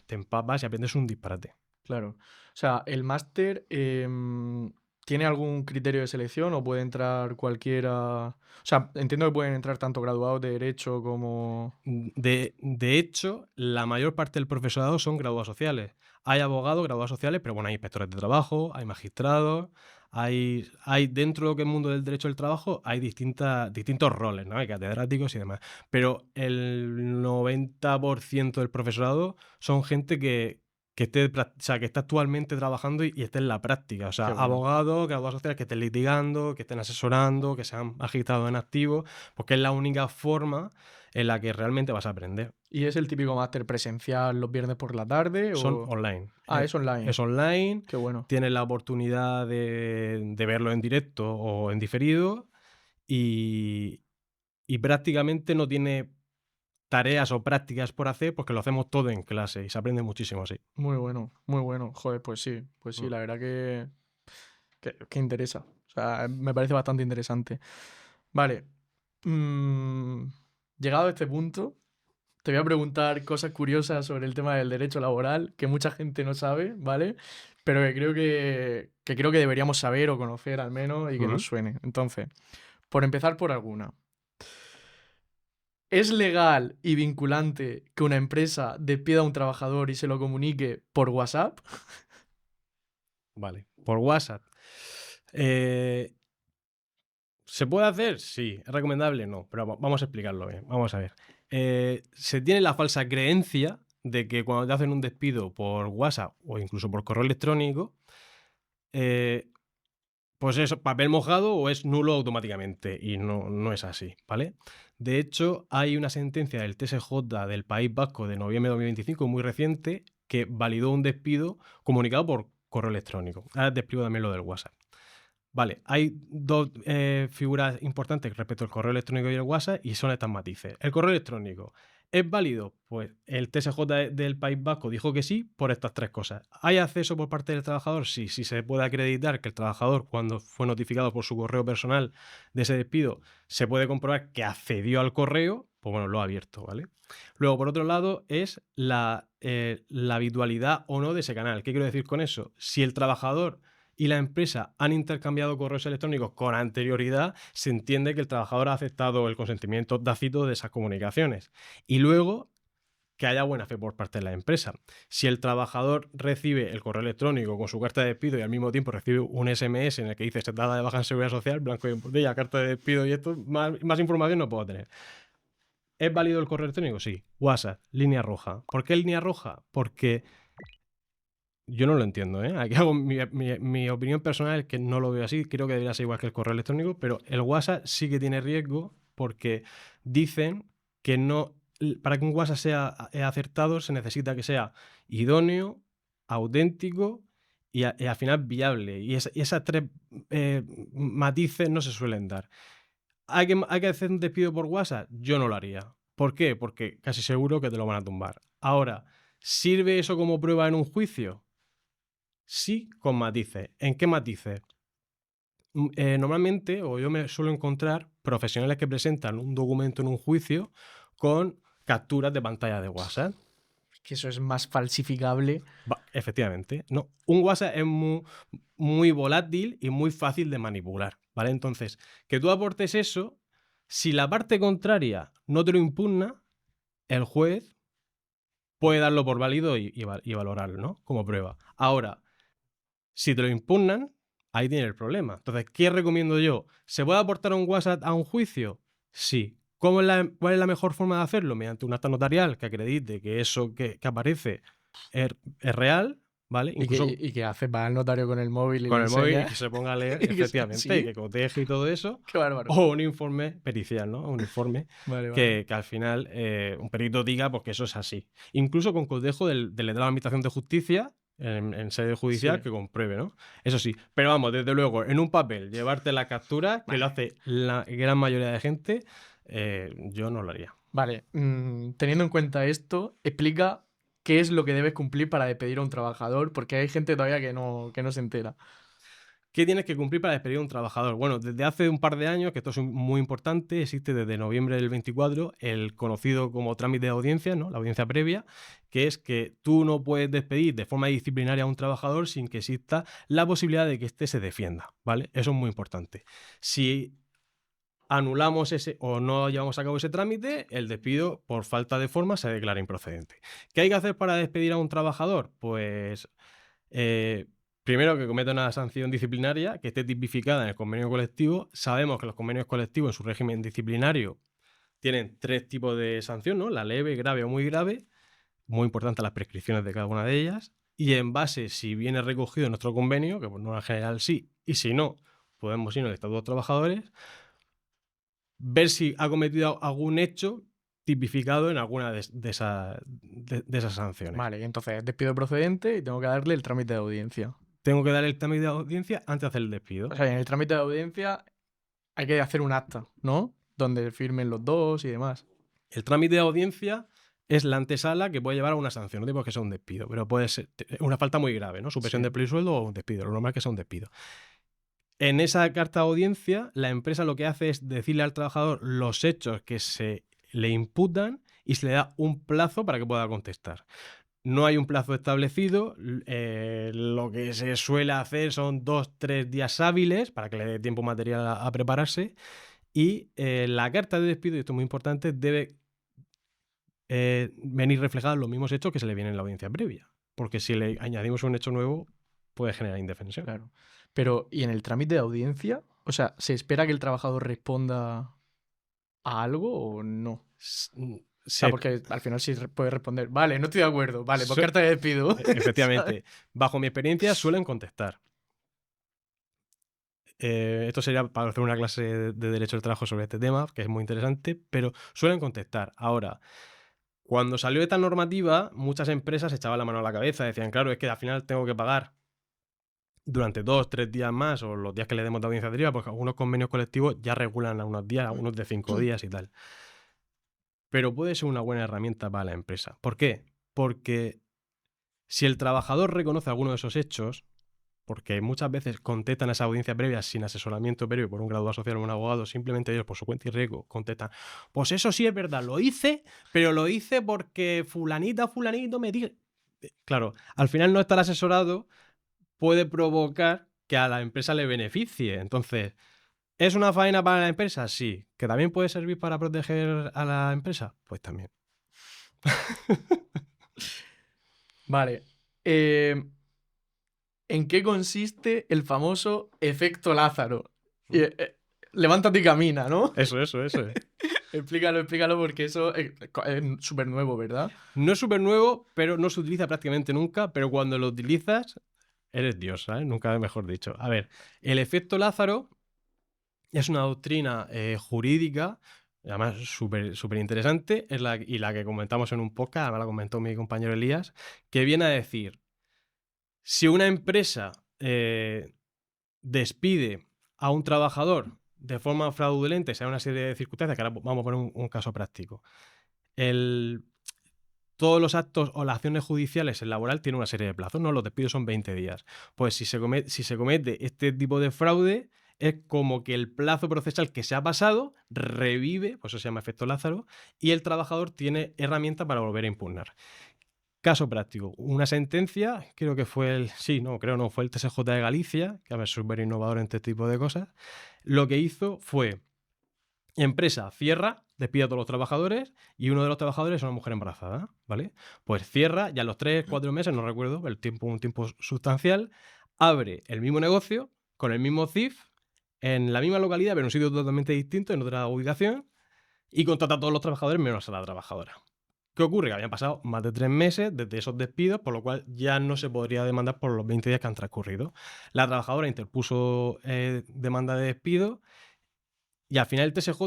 B: te empapas y aprendes un disparate.
A: Claro. O sea, el máster tiene algún criterio de selección o puede entrar cualquiera. O sea, entiendo que pueden entrar tanto graduados de Derecho como.
B: De hecho, la mayor parte del profesorado son graduados sociales. Hay abogados, graduados sociales, pero bueno, hay inspectores de trabajo, hay magistrados, hay dentro de lo que es el mundo del derecho del trabajo, hay distintos roles, ¿no? Hay catedráticos y demás. Pero el 90% del profesorado son gente que está actualmente trabajando y esté en la práctica. O sea,
A: Qué bueno.
B: abogados, graduados sociales que estén litigando, que estén asesorando, que se han magistrado en activo, porque es la única forma en la que realmente vas a aprender.
A: ¿Y es el típico máster presencial los viernes por la tarde?
B: Son
A: O...
B: online.
A: Ah, es online.
B: Es online,
A: Qué bueno.
B: tienes la oportunidad de verlo en directo o en diferido y prácticamente no tiene tareas o prácticas por hacer porque lo hacemos todo en clase y se aprende muchísimo así.
A: Muy bueno, muy bueno. Joder, pues sí,
B: Mm.
A: la verdad que interesa. O sea, me parece bastante interesante. Vale. Llegado a este punto, te voy a preguntar cosas curiosas sobre el tema del derecho laboral que mucha gente no sabe, ¿vale? Pero que creo que deberíamos saber o conocer al menos y que nos
B: Ujú.
A: suene. Entonces, por empezar por alguna. ¿Es legal y vinculante que una empresa despida a un trabajador y se lo comunique por WhatsApp?
B: Vale. Por WhatsApp. Eh, ¿Se puede hacer? Sí. ¿Es recomendable? No. Pero vamos a explicarlo bien. Vamos a ver. Se tiene la falsa creencia de que cuando te hacen un despido por WhatsApp o incluso por correo electrónico, eh, pues es papel mojado o es nulo automáticamente. Y no es así, ¿vale? De hecho, hay una sentencia del TSJ del País Vasco de noviembre de 2025, muy reciente, que validó un despido comunicado por correo electrónico. Ahora te explico también lo del WhatsApp. Vale, hay dos figuras importantes respecto al correo electrónico y el WhatsApp y son estas matices. El correo electrónico, ¿es válido? Pues el TSJ del País Vasco dijo que sí por estas tres cosas. ¿Hay acceso por parte del trabajador? Sí, sí se puede acreditar que el trabajador, cuando fue notificado por su correo personal de ese despido, se puede comprobar que accedió al correo, pues bueno, lo ha abierto, ¿vale? Luego, por otro lado, es la habitualidad o no de ese canal. ¿Qué quiero decir con eso? Si el trabajador y la empresa han intercambiado correos electrónicos con anterioridad, se entiende que el trabajador ha aceptado el consentimiento tácito de esas comunicaciones. Y luego, que haya buena fe por parte de la empresa. Si el trabajador recibe el correo electrónico con su carta de despido y al mismo tiempo recibe un SMS en el que dice se trata de baja en seguridad social, blanco y en botella, carta de despido y esto, más información no puedo tener. ¿Es válido el correo electrónico? Sí. WhatsApp, línea roja. ¿Por qué línea roja? Porque yo no lo entiendo, ¿eh? Aquí hago mi opinión personal es que no lo veo así. Creo que debería ser igual que el correo electrónico, pero el WhatsApp sí que tiene riesgo porque dicen que no. Para que un WhatsApp sea acertado se necesita que sea idóneo, auténtico y al final viable. Y esas tres matices no se suelen dar. ¿Hay que hacer un despido por WhatsApp? Yo no lo haría. ¿Por qué? Porque casi seguro que te lo van a tumbar. Ahora, ¿sirve eso como prueba en un juicio? Sí, con matices. ¿En qué matices? Normalmente, o yo me suelo encontrar profesionales que presentan un documento en un juicio con capturas de pantalla de WhatsApp.
A: Que eso es más falsificable.
B: Efectivamente, no. Un WhatsApp es muy, muy volátil y muy fácil de manipular, ¿vale? Entonces, que tú aportes eso, si la parte contraria no te lo impugna, el juez puede darlo por válido y valorarlo, ¿no? Como prueba. Ahora, si te lo impugnan, ahí tiene el problema. Entonces, ¿qué recomiendo yo? ¿Se puede aportar un WhatsApp a un juicio? Sí. ¿Cuál es la mejor forma de hacerlo? Mediante un acta notarial que acredite que eso que aparece es real, ¿vale? Incluso
A: Y que hace para el notario con el móvil y le
B: con el móvil y
A: enseña.
B: que se ponga a leer,
A: Y que
B: efectivamente, y
A: sí,
B: que coteje y todo eso.
A: qué bárbaro.
B: O un informe pericial, ¿no? Un informe
A: Vale, vale.
B: que al final un perito diga pues, que eso es así. Incluso con cotejo del letrado de la Administración de Justicia en sede judicial
A: Sí.
B: que compruebe, ¿no? Eso sí. Pero vamos, desde luego, en un papel, llevarte la captura, que lo hace la gran mayoría de gente, yo no lo haría.
A: Vale, teniendo en cuenta esto, explica qué es lo que debes cumplir para despedir a un trabajador, porque hay gente todavía que no se entera.
B: ¿Qué tienes que cumplir para despedir a un trabajador? Bueno, desde hace un par de años, que esto es muy importante, existe desde noviembre del 24 el conocido como trámite de audiencia, ¿no? La audiencia previa, que es que tú no puedes despedir de forma disciplinaria a un trabajador sin que exista la posibilidad de que éste se defienda, ¿vale? Eso es muy importante. Si anulamos ese o no llevamos a cabo ese trámite, el despido por falta de forma se declara improcedente. ¿Qué hay que hacer para despedir a un trabajador? Pues primero, que cometa una sanción disciplinaria que esté tipificada en el convenio colectivo. Sabemos que los convenios colectivos en su régimen disciplinario tienen tres tipos de sanción, ¿no? La leve, grave o muy grave. Muy importante las prescripciones de cada una de ellas. Y en base, si viene recogido en nuestro convenio, que por norma general sí, y si no, podemos ir al Estatuto de los Trabajadores, ver si ha cometido algún hecho tipificado en alguna de esas sanciones.
A: Vale, y entonces despido procedente y tengo que darle el trámite de audiencia.
B: Tengo que dar el trámite de audiencia antes de hacer el despido.
A: O sea, en el trámite de audiencia hay que hacer un acta, ¿no? Donde firmen los dos y demás.
B: El trámite de audiencia es la antesala que puede llevar a una sanción. No digo que sea un despido, pero puede ser una falta muy grave, ¿no? Supresión
A: Sí.
B: de empleo y sueldo o un despido. Lo normal es que sea un despido. En esa carta de audiencia, la empresa lo que hace es decirle al trabajador los hechos que se le imputan y se le da un plazo para que pueda contestar. No hay un plazo establecido. Lo que se suele hacer son 2-3 días hábiles para que le dé tiempo material a prepararse. Y la carta de despido, y esto es muy importante, debe venir reflejada en los mismos hechos que se le vienen en la audiencia previa. Porque si le añadimos un hecho nuevo, puede generar indefensión.
A: Claro. Pero, ¿y en el trámite de audiencia? O sea, ¿se espera que el trabajador responda a algo o no? O sea, porque al final sí puede responder, vale, no estoy de acuerdo, vale, pues carta de despido.
B: Efectivamente, bajo mi experiencia suelen contestar. Esto sería para hacer una clase de Derecho del Trabajo sobre este tema, que es muy interesante, pero suelen contestar. Ahora, cuando salió esta normativa, muchas empresas echaban la mano a la cabeza, decían, claro, es que al final tengo que pagar durante 2-3 días más o los días que le demos de audiencia deriva, porque algunos convenios colectivos ya regulan a unos días, a unos de 5 días y tal. Pero puede ser una buena herramienta para la empresa. ¿Por qué? Porque si el trabajador reconoce alguno de esos hechos, porque muchas veces contestan a esa audiencia previa sin asesoramiento previo por un graduado social o un abogado, simplemente ellos por su cuenta y riesgo contestan, pues eso sí es verdad, lo hice, pero lo hice porque fulanita o fulanito me dijo... Claro, al final no estar asesorado puede provocar que a la empresa le beneficie. Entonces, ¿es una faena para la empresa? Sí. ¿Que también puede servir para proteger a la empresa? Pues también.
A: Vale. ¿En qué consiste el famoso efecto Lázaro? Levántate y camina, ¿no?
B: Eso.
A: Explícalo porque eso es súper nuevo, ¿verdad?
B: No es súper nuevo, pero no se utiliza prácticamente nunca, pero cuando lo utilizas, eres Dios, ¿sabes? Nunca mejor dicho. A ver, el efecto Lázaro es una doctrina jurídica, además súper interesante, y la que comentamos en un podcast, además la comentó mi compañero Elías, que viene a decir, si una empresa despide a un trabajador de forma fraudulenta, sea una serie de circunstancias, que ahora vamos a poner un caso práctico, todos los actos o las acciones judiciales en laboral tienen una serie de plazos, ¿no? Los despidos son 20 días. Pues si se comete este tipo de fraude, es como que el plazo procesal que se ha pasado revive, pues eso se llama efecto Lázaro, y el trabajador tiene herramientas para volver a impugnar. Caso práctico, una sentencia, creo que fue el TSJ de Galicia, que es súper innovador en este tipo de cosas, lo que hizo fue, empresa cierra, despide a todos los trabajadores y uno de los trabajadores es una mujer embarazada, ¿vale? Pues cierra, ya a los 3-4 meses, no recuerdo, un tiempo sustancial, abre el mismo negocio, con el mismo CIF, en la misma localidad, pero en un sitio totalmente distinto, en otra ubicación, y contrata a todos los trabajadores menos a la trabajadora. ¿Qué ocurre? Que habían pasado más de 3 meses desde esos despidos, por lo cual ya no se podría demandar por los 20 días que han transcurrido. La trabajadora interpuso demanda de despido y al final el TSJ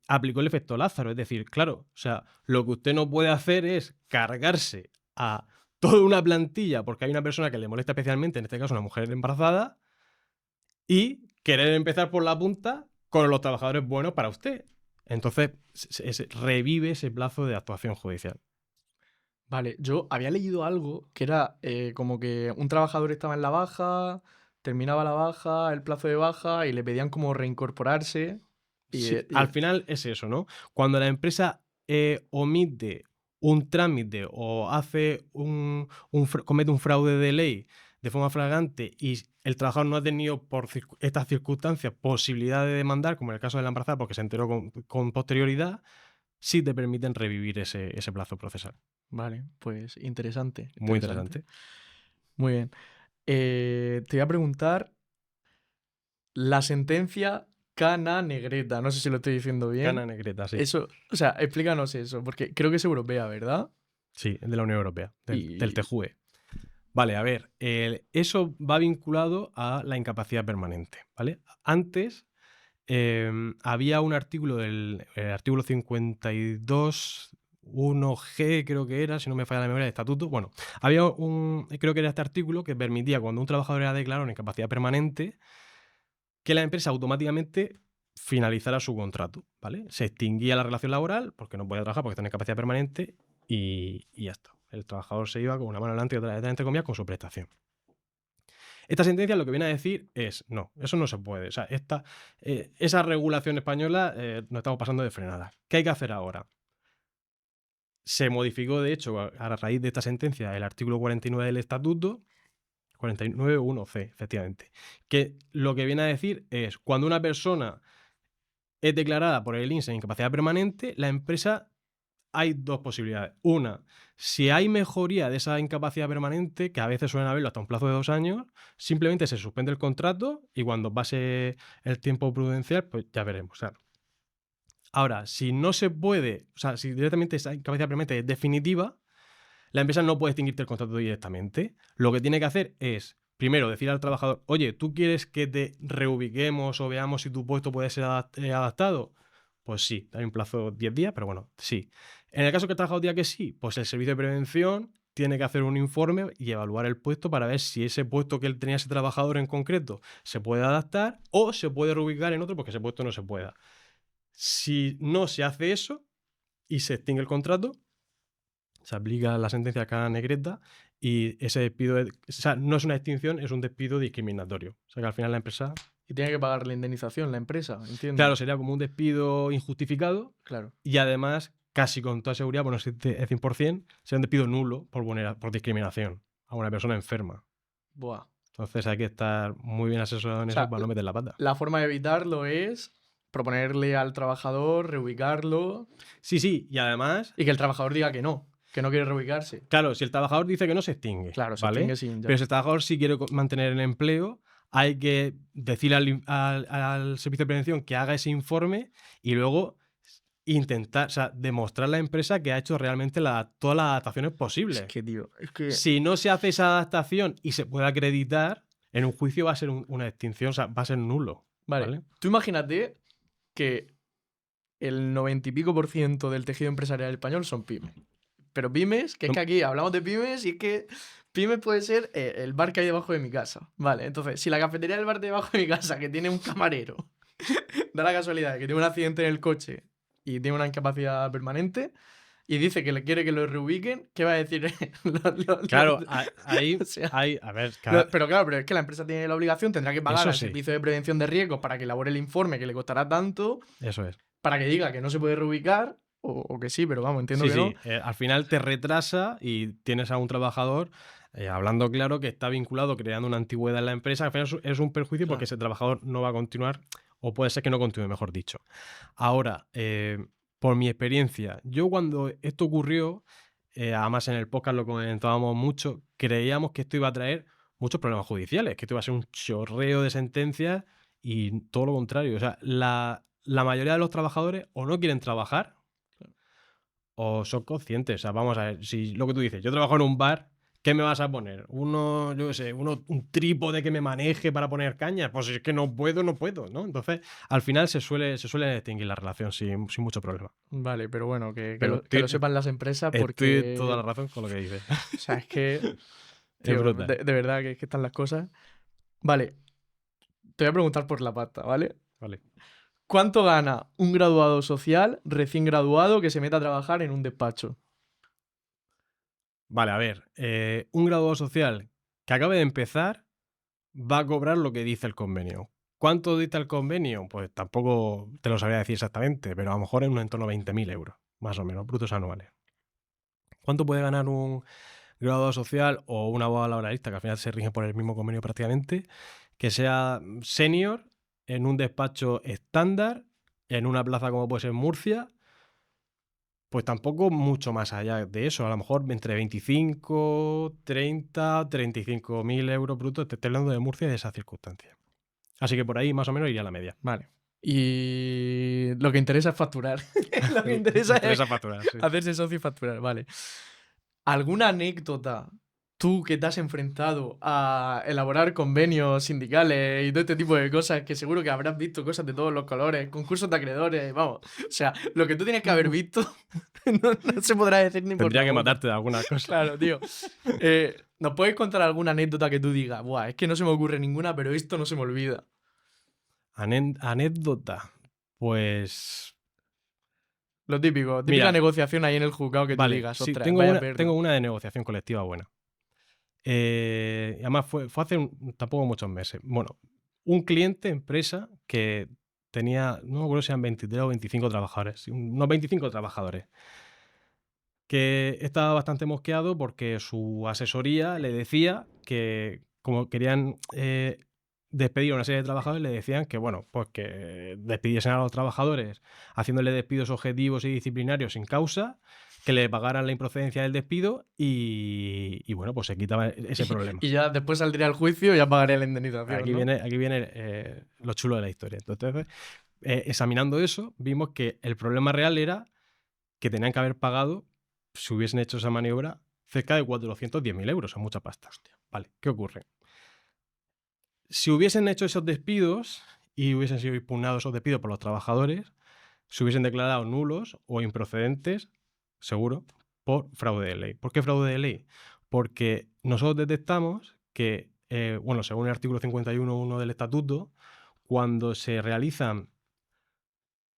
B: aplicó el efecto Lázaro. Es decir, claro, o sea, lo que usted no puede hacer es cargarse a toda una plantilla porque hay una persona que le molesta especialmente, en este caso una mujer embarazada, y querer empezar por la punta con los trabajadores buenos para usted. Entonces, revive ese plazo de actuación judicial.
A: Vale, yo había leído algo que era como que un trabajador estaba en la baja, terminaba la baja, el plazo de baja, y le pedían como reincorporarse.
B: Sí, al final es eso, ¿no? Cuando la empresa omite un trámite o hace comete un fraude de ley de forma flagrante y el trabajador no ha tenido por estas circunstancias posibilidad de demandar, como en el caso de la embarazada, porque se enteró con posterioridad, sí te permiten revivir ese plazo procesal.
A: Vale, pues interesante.
B: Muy interesante.
A: Muy bien. Te voy a preguntar la sentencia Cana Negreta. No sé si lo estoy diciendo bien.
B: Cana Negreta, sí.
A: Eso, o sea, explícanos eso, porque creo que es europea, ¿verdad?
B: Sí, es de la Unión Europea, del TJUE. Vale, a ver, eso va vinculado a la incapacidad permanente, ¿vale? Antes, había un artículo el artículo 52.1g, creo que era, si no me falla la memoria, del estatuto. Bueno, creo que era este artículo que permitía, cuando un trabajador era declarado en incapacidad permanente, que la empresa automáticamente finalizara su contrato, ¿vale? Se extinguía la relación laboral porque no podía trabajar porque está en incapacidad permanente y ya está. El trabajador se iba con una mano adelante y otra detrás, entre comillas, con su prestación. Esta sentencia lo que viene a decir es, no, eso no se puede. O sea, esa regulación española nos estamos pasando de frenada. ¿Qué hay que hacer ahora? Se modificó, de hecho, a raíz de esta sentencia, el artículo 49 del Estatuto, 49.1c, efectivamente, que lo que viene a decir es, cuando una persona es declarada por el INSS en incapacidad permanente, la empresa, hay dos posibilidades. Una, si hay mejoría de esa incapacidad permanente, que a veces suelen haberlo hasta un plazo de 2 años, simplemente se suspende el contrato y cuando pase el tiempo prudencial, pues ya veremos. Claro. Ahora, si no se puede, o sea, si directamente esa incapacidad permanente es definitiva, la empresa no puede extinguirte el contrato directamente. Lo que tiene que hacer es, primero, decir al trabajador, oye, ¿tú quieres que te reubiquemos o veamos si tu puesto puede ser adaptado? Pues sí, hay un plazo de 10 días, pero bueno, sí. En el caso que el trabajador diga que sí, pues el servicio de prevención tiene que hacer un informe y evaluar el puesto para ver si ese puesto que él tenía ese trabajador en concreto se puede adaptar o se puede reubicar en otro porque ese puesto no se pueda. Si no se hace eso y se extingue el contrato, se aplica la sentencia acá negreta y ese despido, o sea, no es una extinción, es un despido discriminatorio. O sea, que al final la empresa...
A: Y tiene que pagar la indemnización la empresa, entiendo.
B: Claro, sería como un despido injustificado.
A: Claro.
B: Y además, casi con toda seguridad, bueno, es 100%, sería un despido nulo por discriminación a una persona enferma.
A: Buah.
B: Entonces hay que estar muy bien asesorado en eso para no meter la pata.
A: La forma de evitarlo es proponerle al trabajador reubicarlo.
B: Sí, y además...
A: Y que el trabajador diga que no quiere reubicarse.
B: Claro, si el trabajador dice que no, se extingue.
A: Claro, se
B: ¿vale?
A: extingue sin...
B: Pero si el trabajador sí quiere mantener el empleo, hay que decir al servicio de prevención que haga ese informe y luego intentar, o sea, demostrar a la empresa que ha hecho realmente todas las adaptaciones posibles.
A: Es que, tío, es que...
B: Si no se hace esa adaptación y se puede acreditar, en un juicio va a ser una extinción, o sea, va a ser nulo. Vale.
A: Tú imagínate que el 90 y pico % del tejido empresarial español son pymes. Pero pymes, que es que aquí hablamos de pymes y es que pymes puede ser el bar que hay debajo de mi casa. Vale, entonces, si la cafetería del bar de debajo de mi casa, que tiene un camarero, da la casualidad de que tiene un accidente en el coche y tiene una incapacidad permanente y dice que le quiere que lo reubiquen, ¿qué va a decir?
B: Claro, ahí
A: o sea,
B: hay, a ver...
A: Pero es que la empresa tiene la obligación, tendrá que pagar al servicio de prevención de riesgos para que elabore el informe que le costará tanto.
B: Eso es.
A: Para que diga que no se puede reubicar. O que sí, pero vamos, entiendo que no.
B: Sí, al final te retrasa y tienes a un trabajador, hablando claro, que está vinculado, creando una antigüedad en la empresa. Al final es un perjuicio porque ese trabajador no va a continuar, o puede ser que no continúe, mejor dicho. Ahora, por mi experiencia, yo cuando esto ocurrió, además en el podcast lo comentábamos mucho, creíamos que esto iba a traer muchos problemas judiciales, que esto iba a ser un chorreo de sentencias y todo lo contrario. O sea, la mayoría de los trabajadores o no quieren trabajar o son conscientes. O sea, vamos a ver, si lo que tú dices, yo trabajo en un bar, ¿qué me vas a poner? Yo qué sé, un trípode que me maneje para poner caña. Pues si es que no puedo, ¿no? Entonces, al final se suele extinguir la relación sin mucho problema.
A: Vale, pero bueno, que lo sepan las empresas porque...
B: Estoy toda la razón con lo que dices.
A: O sea, es que... Tío, de verdad que están las cosas. Vale, te voy a preguntar por la pasta, ¿vale?
B: Vale.
A: ¿Cuánto gana un graduado social recién graduado que se meta a trabajar en un despacho?
B: Vale, a ver. Un graduado social que acabe de empezar va a cobrar lo que dice el convenio. ¿Cuánto dicta el convenio? Pues tampoco te lo sabría decir exactamente, pero a lo mejor en un entorno de 20.000 euros, más o menos, brutos anuales. ¿Cuánto puede ganar un graduado social o un abogado laboralista, que al final se rige por el mismo convenio prácticamente, que sea senior en un despacho estándar, en una plaza como puede ser Murcia? Pues tampoco mucho más allá de eso, a lo mejor entre 25, 30, 35.000 euros brutos, te estoy hablando de Murcia y de esas circunstancias. Así que por ahí más o menos iría la media.
A: Vale. Y lo que interesa es facturar. Lo que interesa es
B: facturar, sí.
A: Hacerse socio y facturar, vale. ¿Alguna anécdota tú que te has enfrentado a elaborar convenios sindicales y todo este tipo de cosas, que seguro que habrás visto cosas de todos los colores, concursos de acreedores, vamos. O sea, lo que tú tienes que haber visto no se podrá decir ni por
B: Tendría
A: la
B: que
A: boca.
B: matarte de alguna cosa.
A: Claro, tío. ¿Nos puedes contar alguna anécdota que tú digas? Buah, es que no se me ocurre ninguna, pero esto no se me olvida.
B: Anécdota. Pues.
A: Lo típico, típica
B: Mira,
A: negociación ahí en el juzgado que tú
B: vale,
A: digas,
B: sí,
A: ostras,
B: tengo
A: vaya
B: una,
A: perro.
B: tengo una de negociación colectiva buena. Y además fue hace tampoco muchos meses. Bueno, un cliente, empresa, que tenía, no me acuerdo si eran 23 o 25 trabajadores, unos 25 trabajadores, que estaba bastante mosqueado porque su asesoría le decía que, como querían despedir a una serie de trabajadores, le decían que, bueno, pues que despidiesen a los trabajadores haciéndole despidos objetivos y disciplinarios sin causa, que le pagaran la improcedencia del despido y bueno, pues se quitaba ese problema.
A: Y ya después saldría al juicio y ya pagaría la indemnización,
B: Aquí
A: ¿no?
B: viene lo chulo de la historia. Entonces, examinando eso, vimos que el problema real era que tenían que haber pagado, si hubiesen hecho esa maniobra, cerca de 410.000 euros, es mucha pasta. Vale, ¿qué ocurre? Si hubiesen hecho esos despidos y hubiesen sido impugnados esos despidos por los trabajadores, se hubiesen declarado nulos o improcedentes, seguro, por fraude de ley. ¿Por qué fraude de ley? Porque nosotros detectamos que, bueno, según el artículo 51.1 del Estatuto, cuando se realizan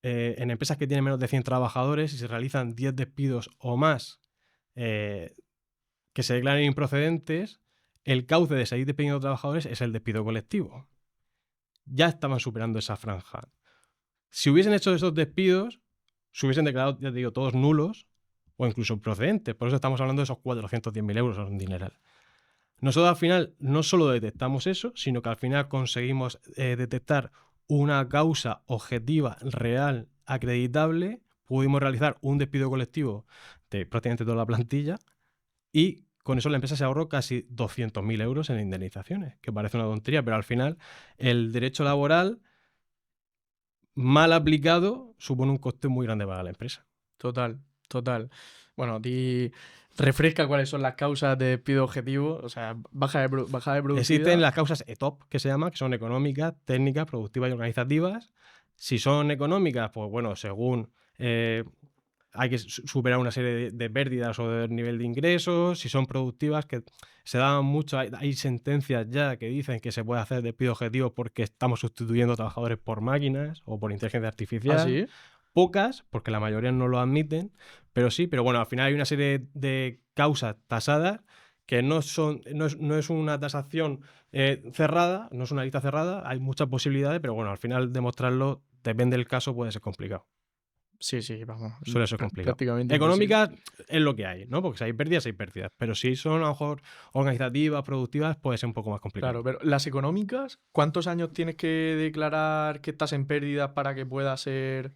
B: en empresas que tienen menos de 100 trabajadores y se realizan 10 despidos o más que se declaren improcedentes, el cauce de seguir despidiendo trabajadores es el despido colectivo. Ya estaban superando esa franja. Si hubiesen hecho esos despidos, se hubiesen declarado, ya te digo, todos nulos o incluso improcedentes. Por eso estamos hablando de esos 410.000 euros, es un dineral. Nosotros al final no solo detectamos eso, sino que al final conseguimos detectar una causa objetiva, real, acreditable. Pudimos realizar un despido colectivo de prácticamente toda la plantilla y con eso la empresa se ahorró casi 200.000 euros en indemnizaciones, que parece una tontería, pero al final el derecho laboral mal aplicado supone un coste muy grande para la empresa.
A: Total. Bueno, a ti refresca cuáles son las causas de despido objetivo, o sea, baja de productividad.
B: Existen las causas ETOP, que se llaman, que son económicas, técnicas, productivas y organizativas. Si son económicas, pues bueno, según hay que superar una serie de pérdidas o de nivel de ingresos. Si son productivas, que se dan mucho, hay sentencias ya que dicen que se puede hacer despido objetivo porque estamos sustituyendo trabajadores por máquinas o por inteligencia artificial.
A: ¿Ah, sí?
B: Pocas, porque la mayoría no lo admiten, pero sí, pero bueno, al final hay una serie de causas tasadas que no es una tasación cerrada, no es una lista cerrada, hay muchas posibilidades, pero bueno, al final demostrarlo, depende del caso, puede ser complicado.
A: Sí, vamos.
B: Suele ser complicado.
A: Prácticamente
B: Económicas es lo que hay, ¿no? Porque si hay pérdidas, hay pérdidas. Pero si son a lo mejor organizativas, productivas, puede ser un poco más complicado.
A: Claro, pero las económicas, ¿cuántos años tienes que declarar que estás en pérdidas para que pueda ser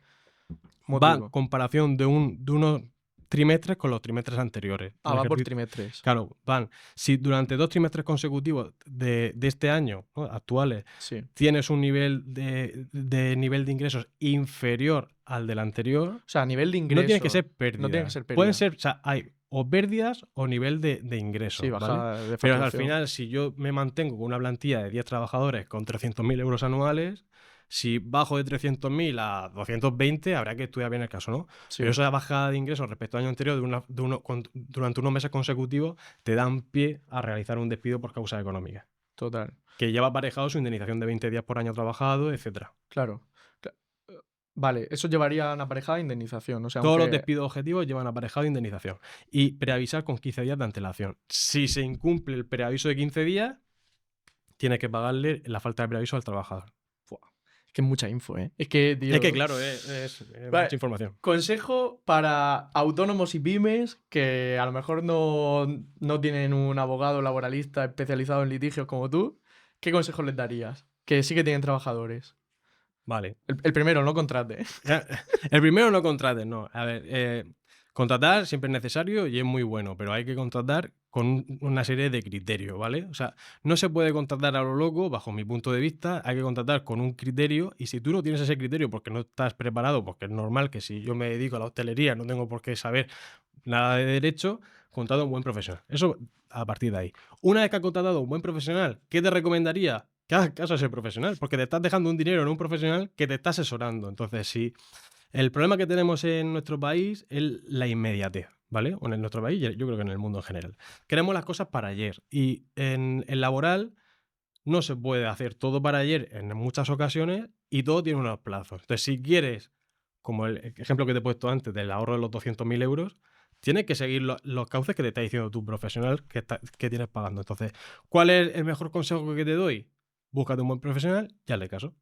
A: motivo?
B: Va en comparación de unos trimestres con los trimestres anteriores.
A: Ah, va por trimestres.
B: Claro, van. Si durante 2 trimestres consecutivos de este año, ¿no?, actuales,
A: Sí.
B: tienes un nivel de ingresos inferior al del anterior,
A: O sea, a nivel de ingreso.
B: no tiene que ser pérdida.
A: No tiene que ser pérdida.
B: Pueden ser, o sea, hay o pérdidas o nivel de ingresos.
A: Sí, baja
B: ¿vale?
A: de
B: Pero al
A: facturación.
B: final, si yo me mantengo con una plantilla de 10 trabajadores con 300.000 euros anuales, si bajo de 300.000 a 220, habrá que estudiar bien el caso, ¿no?
A: Sí.
B: Pero esa bajada de ingresos respecto al año anterior durante unos meses consecutivos te dan pie a realizar un despido por causas económicas.
A: Total.
B: Que lleva aparejado su indemnización de 20 días por año trabajado, etcétera.
A: Claro. Vale, eso llevaría una aparejada indemnización. O sea,
B: Todos
A: aunque...
B: los despidos objetivos llevan aparejado indemnización. Y preavisar con 15 días de antelación. Si se incumple el preaviso de 15 días, tienes que pagarle la falta de preaviso al trabajador.
A: Es que es mucha info, ¿eh? Es que, tío...
B: Es que claro, es
A: Vale.
B: mucha información.
A: Consejo para autónomos y pymes que a lo mejor no tienen un abogado laboralista especializado en litigios como tú. ¿Qué consejos les darías? Que sí que tienen trabajadores.
B: Vale.
A: El primero, no contrate.
B: El primero, no contrates, no. A ver, contratar siempre es necesario y es muy bueno, pero hay que contratar con una serie de criterios, ¿vale? O sea, no se puede contratar a lo loco, bajo mi punto de vista, hay que contratar con un criterio, y si tú no tienes ese criterio porque no estás preparado, porque es normal que si yo me dedico a la hostelería no tengo por qué saber nada de derecho, contrata a un buen profesional. Eso a partir de ahí. Una vez que has contratado a un buen profesional, ¿qué te recomendaría? Que hagas caso a ese profesional, porque te estás dejando un dinero en un profesional que te está asesorando. Entonces, sí. El problema que tenemos en nuestro país es la inmediatez, ¿vale? O en nuestro país, y yo creo que en el mundo en general. Queremos las cosas para ayer. Y en el laboral no se puede hacer todo para ayer en muchas ocasiones y todo tiene unos plazos. Entonces, si quieres, como el ejemplo que te he puesto antes del ahorro de los 200.000 euros, tienes que seguir los cauces que te está diciendo tu profesional que tienes pagando. Entonces, ¿cuál es el mejor consejo que te doy? Búscate un buen profesional y hazle caso.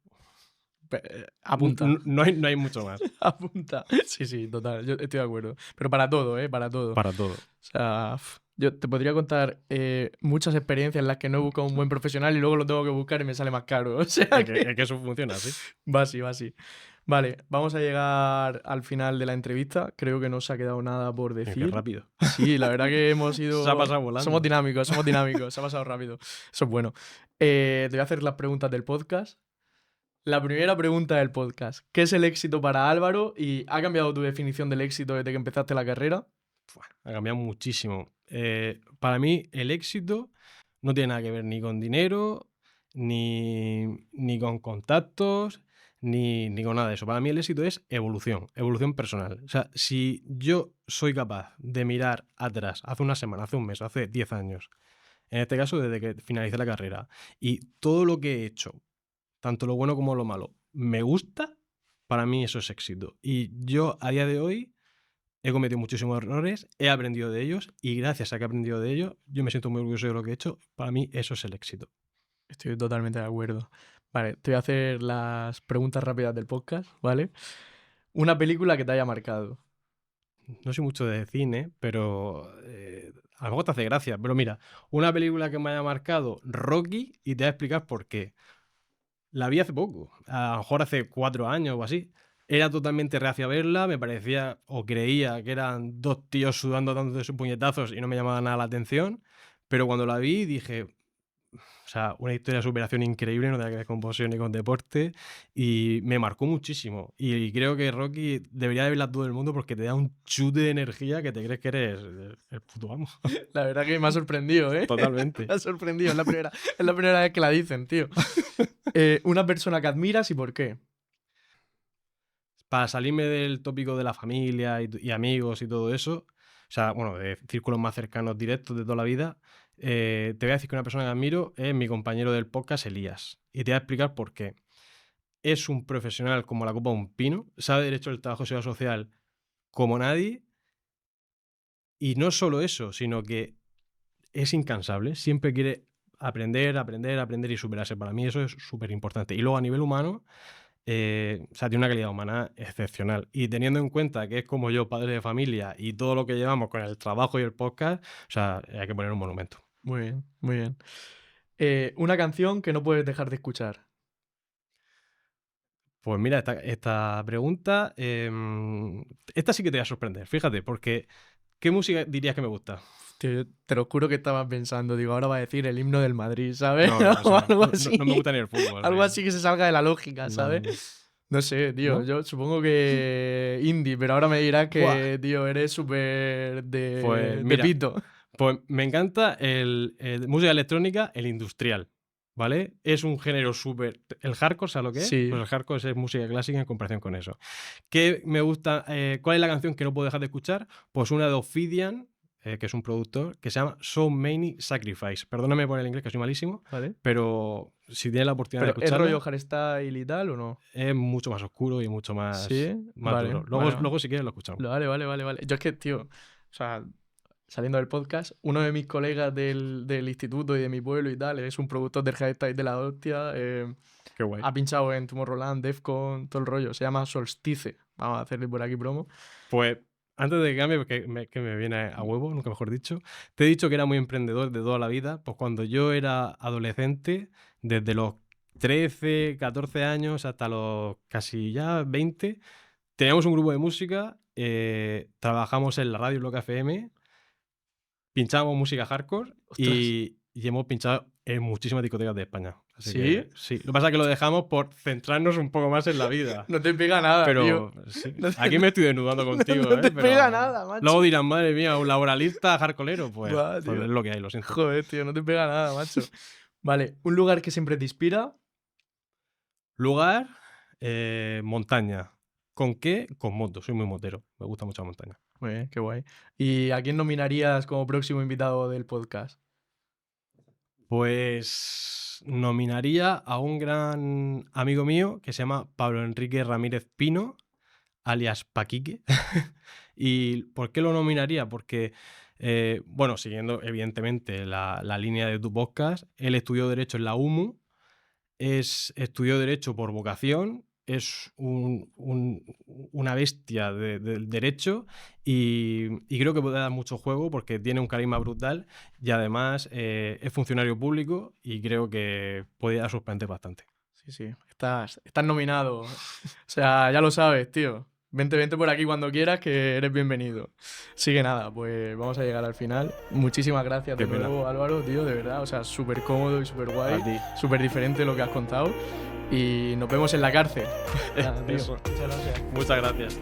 A: Apunta.
B: No hay mucho más.
A: Apunta. Sí, sí, total. Yo estoy de acuerdo. Pero para todo, ¿eh? Para todo.
B: Para todo.
A: O sea, yo te podría contar muchas experiencias en las que no he buscado un buen profesional y luego lo tengo que buscar y me sale más caro. O sea
B: Es que eso funciona así.
A: va así, va así. Vale, vamos a llegar al final de la entrevista. Creo que no se ha quedado nada por
B: Qué
A: decir.
B: rápido.
A: Sí, la verdad que hemos ido...
B: Se ha pasado volando.
A: Somos dinámicos. Se ha pasado rápido. Eso es bueno. Te voy a hacer las preguntas del podcast. La primera pregunta del podcast. ¿Qué es el éxito para Álvaro? ¿Y ha cambiado tu definición del éxito desde que empezaste la carrera?
B: Ha cambiado muchísimo. Para mí, el éxito no tiene nada que ver ni con dinero, ni con contactos, ni con nada de eso. Para mí el éxito es evolución personal. O sea, si yo soy capaz de mirar atrás, hace una semana, hace un mes, hace 10 años, en este caso desde que finalicé la carrera, y todo lo que he hecho, tanto lo bueno como lo malo, me gusta, para mí eso es éxito. Y yo a día de hoy he cometido muchísimos errores, he aprendido de ellos y gracias a que he aprendido de ellos, yo me siento muy orgulloso de lo que he hecho. Para mí eso es el éxito.
A: Estoy totalmente de acuerdo. Vale, te voy a hacer las preguntas rápidas del podcast, ¿vale? Una película que te haya marcado.
B: No soy mucho de cine, pero a lo mejor te hace gracia. Pero mira, una película que me haya marcado, Rocky, y te voy a explicar por qué. La vi hace poco, a lo mejor hace 4 años o así. Era totalmente reacio a verla, me parecía o creía que eran dos tíos sudando dándose sus puñetazos y no me llamaba nada la atención. Pero cuando la vi dije, o sea, una historia de superación increíble, no tiene que ver con boxeo ni con deporte, y me marcó muchísimo. Y creo que Rocky debería de verla todo el mundo porque te da un chute de energía que te crees que eres el puto amo.
A: La verdad que me ha sorprendido, ¿eh?
B: Totalmente.
A: Me ha sorprendido, es la primera vez que la dicen, tío. Una persona que admiras y por qué.
B: Para salirme del tópico de la familia y amigos y todo eso, o sea, bueno, de círculos más cercanos directos de toda la vida, te voy a decir que una persona que admiro es mi compañero del podcast, Elías. Y te voy a explicar por qué. Es un profesional como la copa de un pino, sabe derecho del trabajo y seguridad social como nadie. Y no solo eso, sino que es incansable. Siempre quiere aprender y superarse. Para mí eso es súper importante. Y luego a nivel humano, o sea, tiene una calidad humana excepcional. Y teniendo en cuenta que es como yo, padre de familia, y todo lo que llevamos con el trabajo y el podcast, o sea, hay que poner un monumento.
A: Muy bien, muy bien. Una canción que no puedes dejar de escuchar.
B: Pues mira, esta pregunta, esta sí que te va a sorprender, fíjate, porque ¿qué música dirías que me gusta?
A: Te lo juro que estaba pensando, digo, ahora va a decir el himno del Madrid, ¿sabes?
B: No, no, o sea,
A: algo así.
B: no me gusta ni el fútbol.
A: Algo así que se salga de la lógica,
B: No,
A: ¿sabes?
B: no.
A: No sé, tío,
B: ¿No?
A: yo supongo que indie, pero ahora me dirás que,
B: Buah.
A: tío, eres súper
B: Pues
A: de
B: mira,
A: pito.
B: pues me encanta el música electrónica, el industrial, ¿vale? Es un género súper... ¿El hardcore, sabes lo que es?
A: Sí.
B: Pues el hardcore es música clásica en comparación con eso. ¿Qué me gusta? ¿Cuál es la canción que no puedo dejar de escuchar? Pues una de Ophidian, que es un productor, que se llama So Many Sacrifice. Perdóname por el inglés, que soy malísimo,
A: ¿Vale?
B: pero si tienes la oportunidad
A: ¿Pero
B: de
A: es
B: escucharla,
A: rollo hardstyle y tal o no?
B: es mucho más oscuro y mucho más,
A: Sí,
B: más
A: vale,
B: duro. Luego,
A: vale.
B: luego, si quieres, lo escuchamos.
A: Vale. Yo es que, tío, o sea, saliendo del podcast, uno de mis colegas del instituto y de mi pueblo y tal, es un productor del hardstyle de la hostia.
B: Qué guay.
A: Ha pinchado en Tomorrowland, Defcon, todo el rollo. Se llama Solstice. Vamos a hacerle por aquí promo.
B: Pues antes de que cambie, que me viene a huevo, nunca mejor dicho, te he dicho que era muy emprendedor de toda la vida. Pues cuando yo era adolescente, desde los 13, 14 años hasta los casi ya 20, teníamos un grupo de música, trabajamos en la radio Loca FM, pinchábamos música hardcore
A: Ostras.
B: y hemos pinchado en muchísimas discotecas de España. Así
A: ¿Sí?
B: que, sí. Lo que pasa es que lo dejamos por centrarnos un poco más en la vida.
A: No te pega nada,
B: Pero
A: tío.
B: sí.
A: No te-
B: Aquí me estoy desnudando contigo,
A: no te
B: Pero
A: pega nada, macho.
B: luego dirán, madre mía, un laboralista hardcolero. Pues,
A: Buah,
B: pues
A: tío.
B: es lo que hay, lo siento.
A: Joder, tío, no te pega nada, macho. Vale, un lugar que siempre te inspira.
B: Lugar, montaña. ¿Con qué? Con moto. Soy muy motero. Me gusta mucho la montaña.
A: Muy bien, qué guay. ¿Y a quién nominarías como próximo invitado del podcast?
B: Pues nominaría a un gran amigo mío que se llama Pablo Enrique Ramírez Pino, alias Paquique. ¿Y por qué lo nominaría? Porque, bueno, siguiendo evidentemente la línea de tu podcast, él estudió Derecho en la UMU, estudió Derecho por vocación, es una bestia del derecho y creo que puede dar mucho juego porque tiene un carisma brutal y además es funcionario público y creo que puede dar sorprender bastante.
A: Sí, estás nominado. O sea, ya lo sabes, tío. Vente por aquí cuando quieras, que eres bienvenido. Así que nada, pues vamos a llegar al final. Muchísimas gracias
B: Qué
A: de
B: pena.
A: nuevo, Álvaro, tío, de verdad. O sea, súper cómodo y súper guay.
B: A ti.
A: Súper diferente lo que has contado. Y nos vemos en la cárcel. Nada, tío.
B: Eso.
A: Muchas gracias.
B: Muchas gracias.